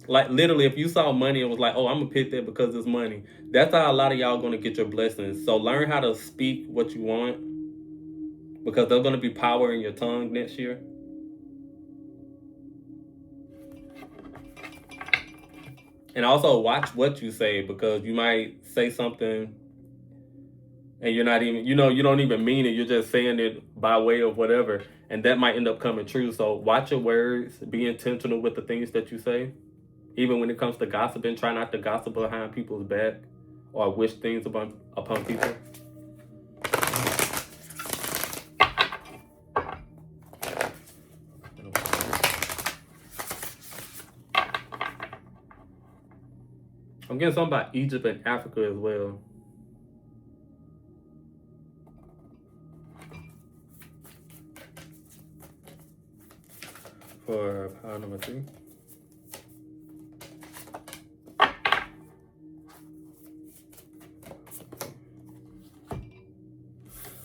Like literally, if you saw money and was like, "Oh, I'm gonna pick that because it's money," that's how a lot of y'all gonna get your blessings. So learn how to speak what you want because there's gonna be power in your tongue next year. And also watch what you say because you might say something and you're not even, you don't even mean it. You're just saying it by way of whatever, and that might end up coming true. So watch your words. Be intentional with the things that you say. Even when it comes to gossiping, try not to gossip behind people's back or wish things upon people. I'm getting something about Egypt and Africa as well. For pile number 3.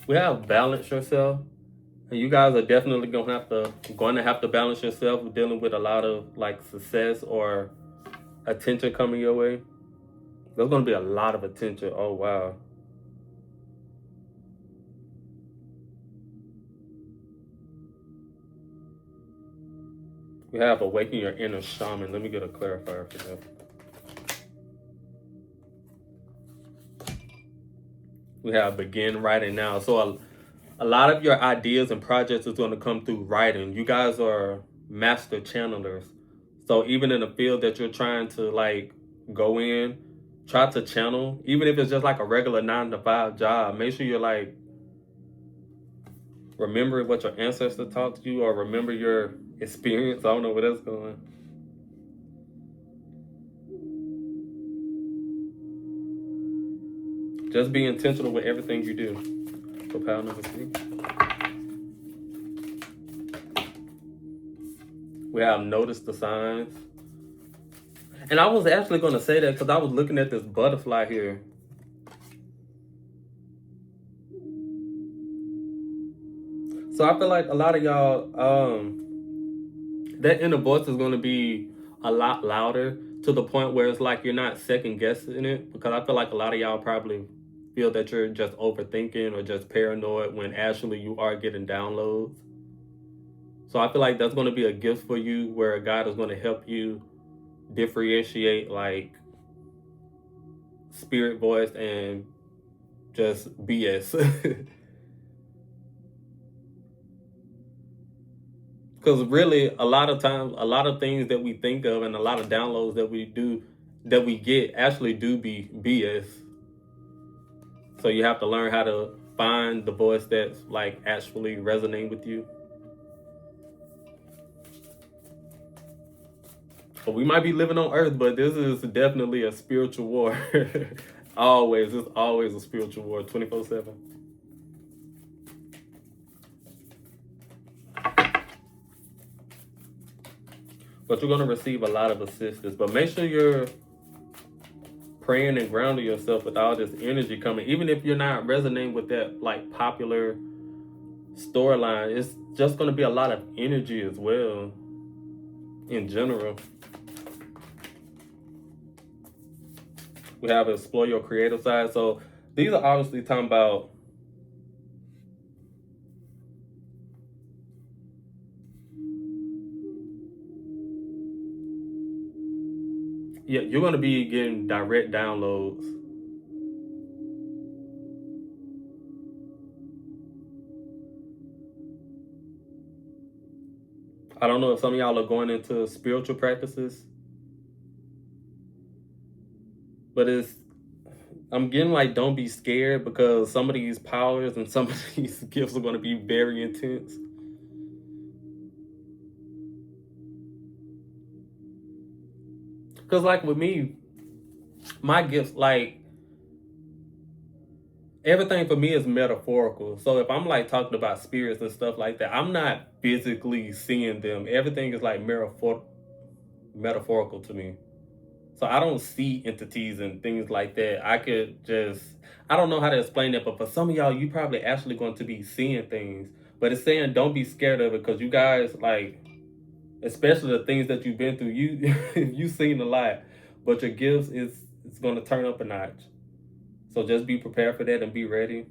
We have balance yourself. And you guys are definitely going to have to balance yourself with dealing with a lot of like success or attention coming your way. There's going to be a lot of attention. Oh wow. We have awaken your inner shaman. Let me get a clarifier for that. We have begin writing now. So a lot of your ideas and projects is going to come through writing. You guys are master channelers. So even in the field that you're trying to like go in, try to channel, even if it's just like a regular 9 to 5 job. Make sure you're like remember what your ancestors taught you, or remember your experience. I don't know where that's going. Just be intentional with everything you do. For pile number 3, we have noticed the signs. And I was actually going to say that because I was looking at this butterfly here. So I feel like a lot of y'all, that inner voice is going to be a lot louder, to the point where it's like you're not second guessing it. Because I feel like a lot of y'all probably feel that you're just overthinking or just paranoid, when actually you are getting downloads. So I feel like that's going to be a gift for you, where God is going to help you differentiate like spirit voice and just BS. Because really, a lot of times, a lot of things that we think of and a lot of downloads that we do, that we get, actually do be BS. So you have to learn how to find the voice that's like actually resonating with you. But we might be living on earth, but this is definitely a spiritual war. Always, it's always a spiritual war, 24/7. But you're going to receive a lot of assistance. But make sure you're praying and grounding yourself with all this energy coming. Even if you're not resonating with that like popular storyline, it's just going to be a lot of energy as well in general. We have explore your creative side. So these are obviously talking about you're going to be getting direct downloads. I don't know if some of y'all are going into spiritual practices, but I'm getting like, don't be scared, because some of these powers and some of these gifts are going to be very intense. Because like with me, my gifts, like everything for me is metaphorical. So if I'm like talking about spirits and stuff like that, I'm not physically seeing them. Everything is like metaphorical to me. So I don't see entities and things like that. I don't know how to explain that, but for some of y'all, you probably actually going to be seeing things. But it's saying don't be scared of it, because you guys, like, especially the things that you've been through, you've seen a lot. But your gifts it's going to turn up a notch. So just be prepared for that and be ready.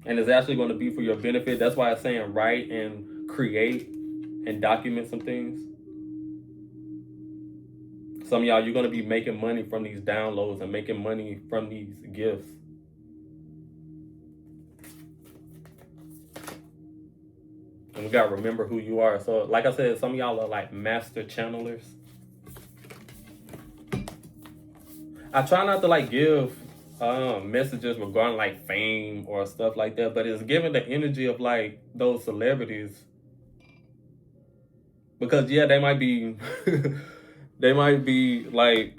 And it's actually going to be for your benefit. That's why it's saying write and create and document some things. Some of y'all, you're going to be making money from these downloads and making money from these gifts. And we got to remember who you are. So like I said, some of y'all are like master channelers. I try not to like give messages regarding like fame or stuff like that, but it's giving the energy of like those celebrities. Because yeah, they might be they might be like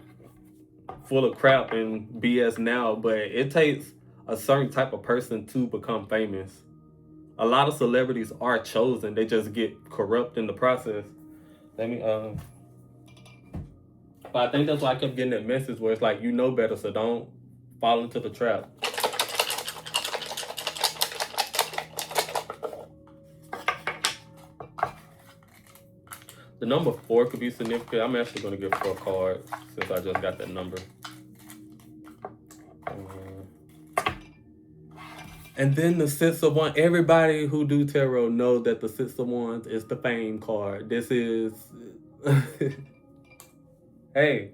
full of crap and BS now, but it takes a certain type of person to become famous. A lot of celebrities are chosen; they just get corrupt in the process. Let me But I think that's why I kept getting that message where it's like, you know better, so don't fall into the trap. The number 4 could be significant. I'm actually going to get 4 cards since I just got that number. And then the 6 of Wands. Everybody who do tarot knows that the 6 of Wands is the fame card. This is... Hey,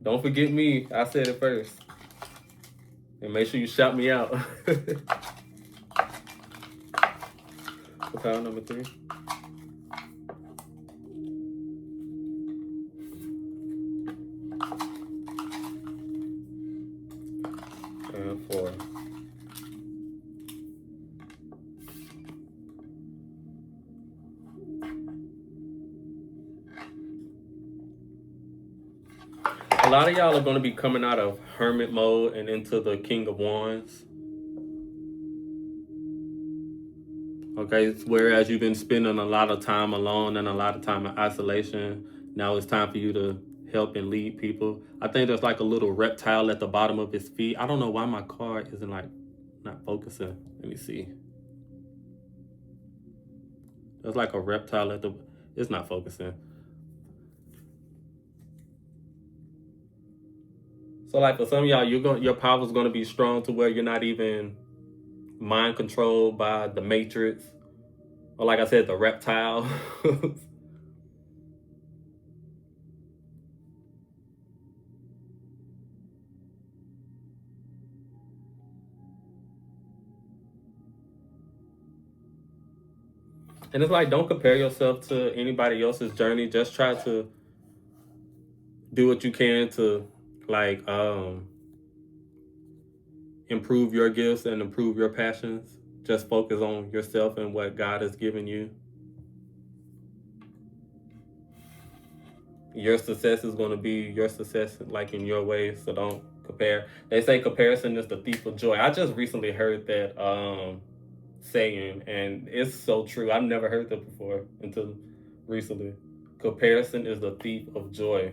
don't forget me. I said it first. And make sure you shout me out. Pile number 3. A lot of y'all are going to be coming out of hermit mode and into the King of Wands. Okay, whereas you've been spending a lot of time alone and a lot of time in isolation, now it's time for you to help and lead people. I think there's like a little reptile at the bottom of his feet. I don't know why my card isn't like not focusing. Let me see. There's like a reptile at the. It's not focusing. So like for some of y'all, your power is going to be strong to where you're not even mind controlled by the Matrix, or like I said, the reptile. And it's like, don't compare yourself to anybody else's journey. Just try to do what you can to like improve your gifts and improve your passions. Just focus on yourself and what God has given you. Your success is going to be your success, like in your way. So don't compare. They say comparison is the thief of joy. I just recently heard that saying, and it's so true. I've never heard that before until recently. Comparison is the thief of joy.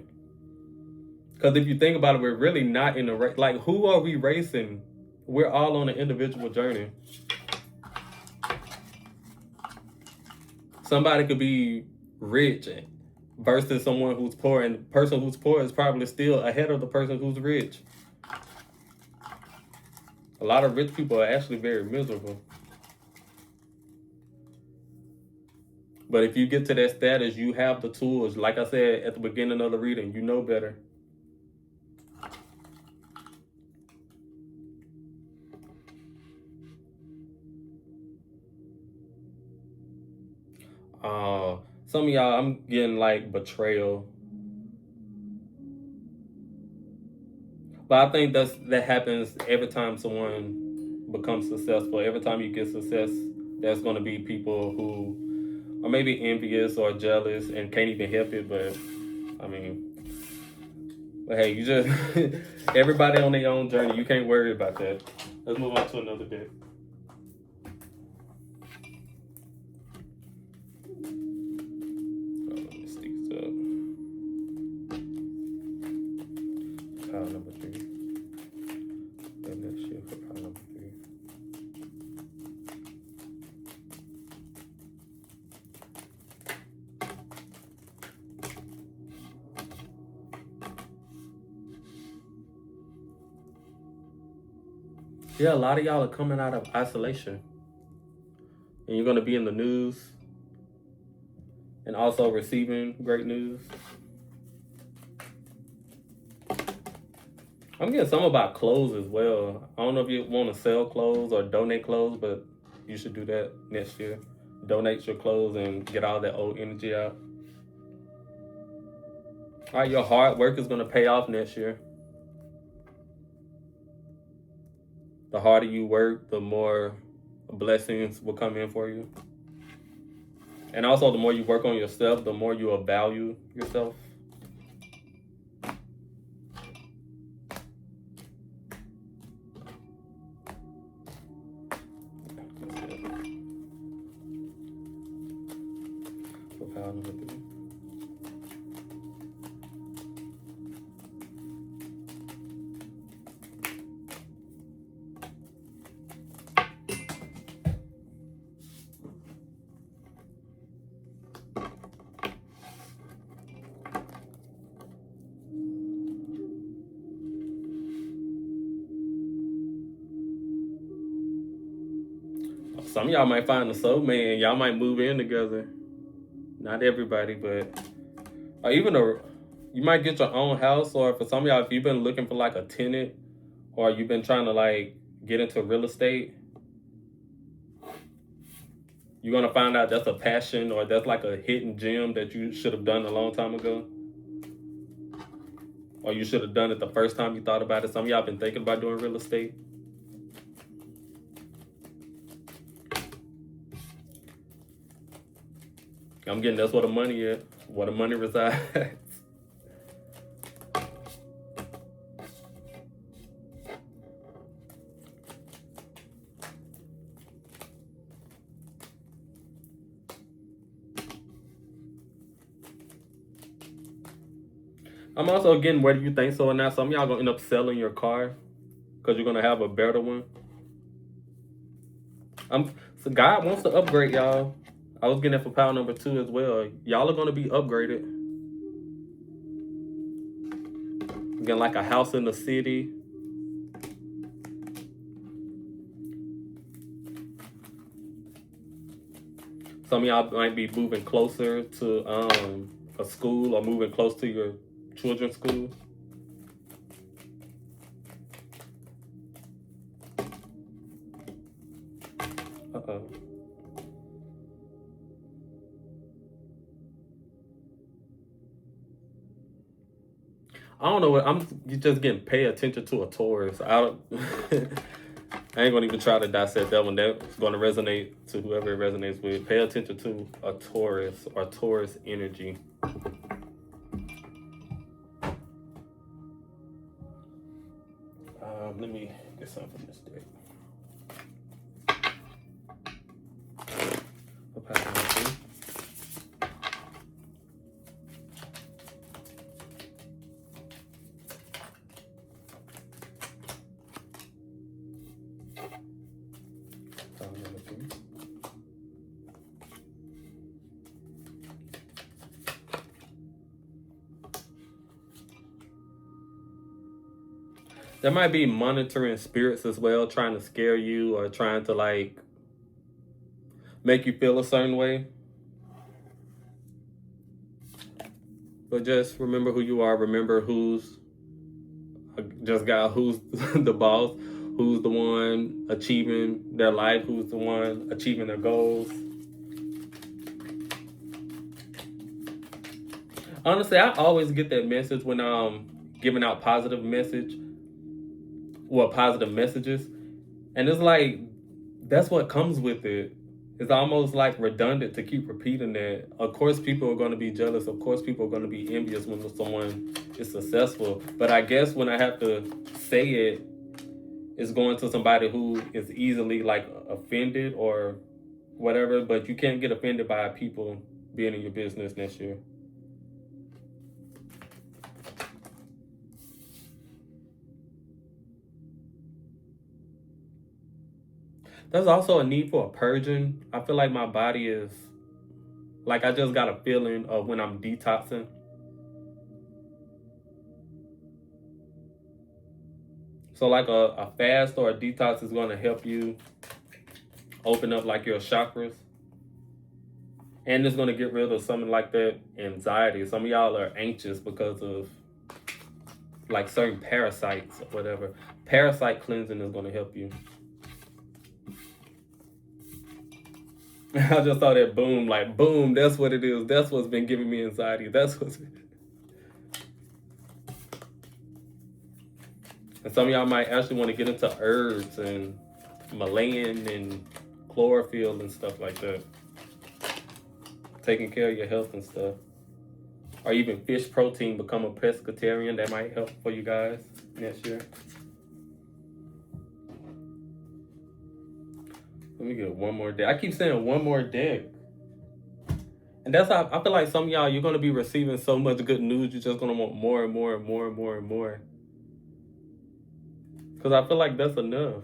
Because if you think about it, we're really not in a race. Like, who are we racing? We're all on an individual journey. Somebody could be rich versus someone who's poor, and the person who's poor is probably still ahead of the person who's rich. A lot of rich people are actually very miserable. But if you get to that status, you have the tools. Like I said at the beginning of the reading, you know better. Some of y'all, I'm getting like betrayal. But I think that happens every time someone becomes successful. Every time you get success, there's going to be people who are maybe envious or jealous and can't even help it. But I mean, but hey, you just everybody on their own journey. You can't worry about that. Let's move on to another deck. Pile number 3. And let's shift for pile number 3. Yeah, a lot of y'all are coming out of isolation. And you're going to be in the news and also receiving great news. I'm getting some about clothes as well. I don't know if you want to sell clothes or donate clothes, but you should do that next year. Donate your clothes and get all that old energy out. All right, your hard work is going to pay off next year. The harder you work, the more blessings will come in for you. And also, the more you work on yourself, the more you will value yourself. Some of y'all might find a soulmate. Y'all might move in together. Not everybody, but or even you might get your own house. Or for some of y'all, if you've been looking for like a tenant, or you've been trying to like get into real estate, you're gonna find out that's a passion or that's like a hidden gem that you should have done a long time ago. Or you should have done it the first time you thought about it. Some of y'all been thinking about doing real estate. I'm getting that's where the money is, where the money resides. I'm also getting whether you think so or not. Some of y'all gonna end up selling your car because you're gonna have a better one. So God wants to upgrade y'all. I was getting it for power number 2 as well. Y'all are gonna be upgraded. Getting like a house in the city. Some of y'all might be moving closer to a school or moving close to your children's school. Uh-oh. I don't know what you just getting pay attention to a Taurus. I don't I ain't gonna even try to dissect that one. That's gonna resonate to whoever it resonates with. Pay attention to a Taurus or Taurus energy. Let me get something from this deck. There might be monitoring spirits as well, trying to scare you or trying to like make you feel a certain way. But just remember who you are. Remember who's the boss, who's the one achieving their life, who's the one achieving their goals. Honestly, I always get that message when I'm giving out positive messages. And it's like, that's what comes with it. It's almost like redundant to keep repeating that. Of course, people are going to be jealous. Of course, people are going to be envious when someone is successful. But I guess when I have to say it, it's going to somebody who is easily like offended or whatever. But you can't get offended by people being in your business next year. There's also a need for a purging. I feel like my body is, like I just got a feeling of when I'm detoxing. So like a fast or a detox is going to help you open up like your chakras. And it's going to get rid of something like that anxiety. Some of y'all are anxious because of like certain parasites or whatever. Parasite cleansing is going to help you. I just saw that boom, like boom, that's what it is. That's what's been giving me anxiety. That's what's... And some of y'all might actually want to get into herbs and Malayan and chlorophyll and stuff like that. Taking care of your health and stuff. Or even fish protein, become a pescatarian. That might help for you guys next year. Let me get one more deck. I keep saying one more deck. And that's how I feel like some of y'all, you're going to be receiving so much good news. You're just going to want more and more and more and more and more. Because I feel like that's enough.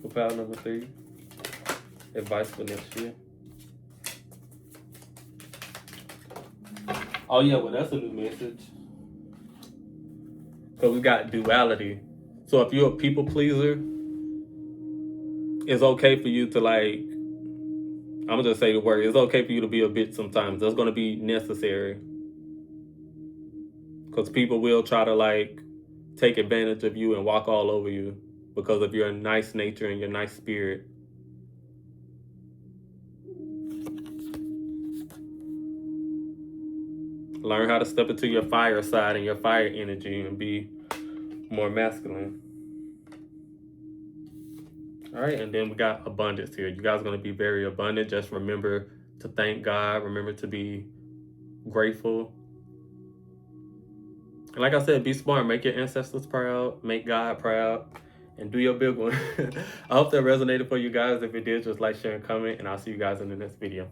For power number 3. Advice for next year. Oh yeah, well that's a new message. Because we got duality. So if you're a people pleaser, it's okay for you to like, I'm gonna just say the word, it's okay for you to be a bitch sometimes. That's gonna be necessary. Because people will try to like take advantage of you and walk all over you because of your nice nature and your nice spirit. Learn how to step into your fire side and your fire energy and be more masculine. All right, and then we got abundance here. You guys are going to be very abundant. Just remember to thank God. Remember to be grateful. And like I said, be smart. Make your ancestors proud. Make God proud. And do your big one. I hope that resonated for you guys. If it did, just like, share, and comment. And I'll see you guys in the next video.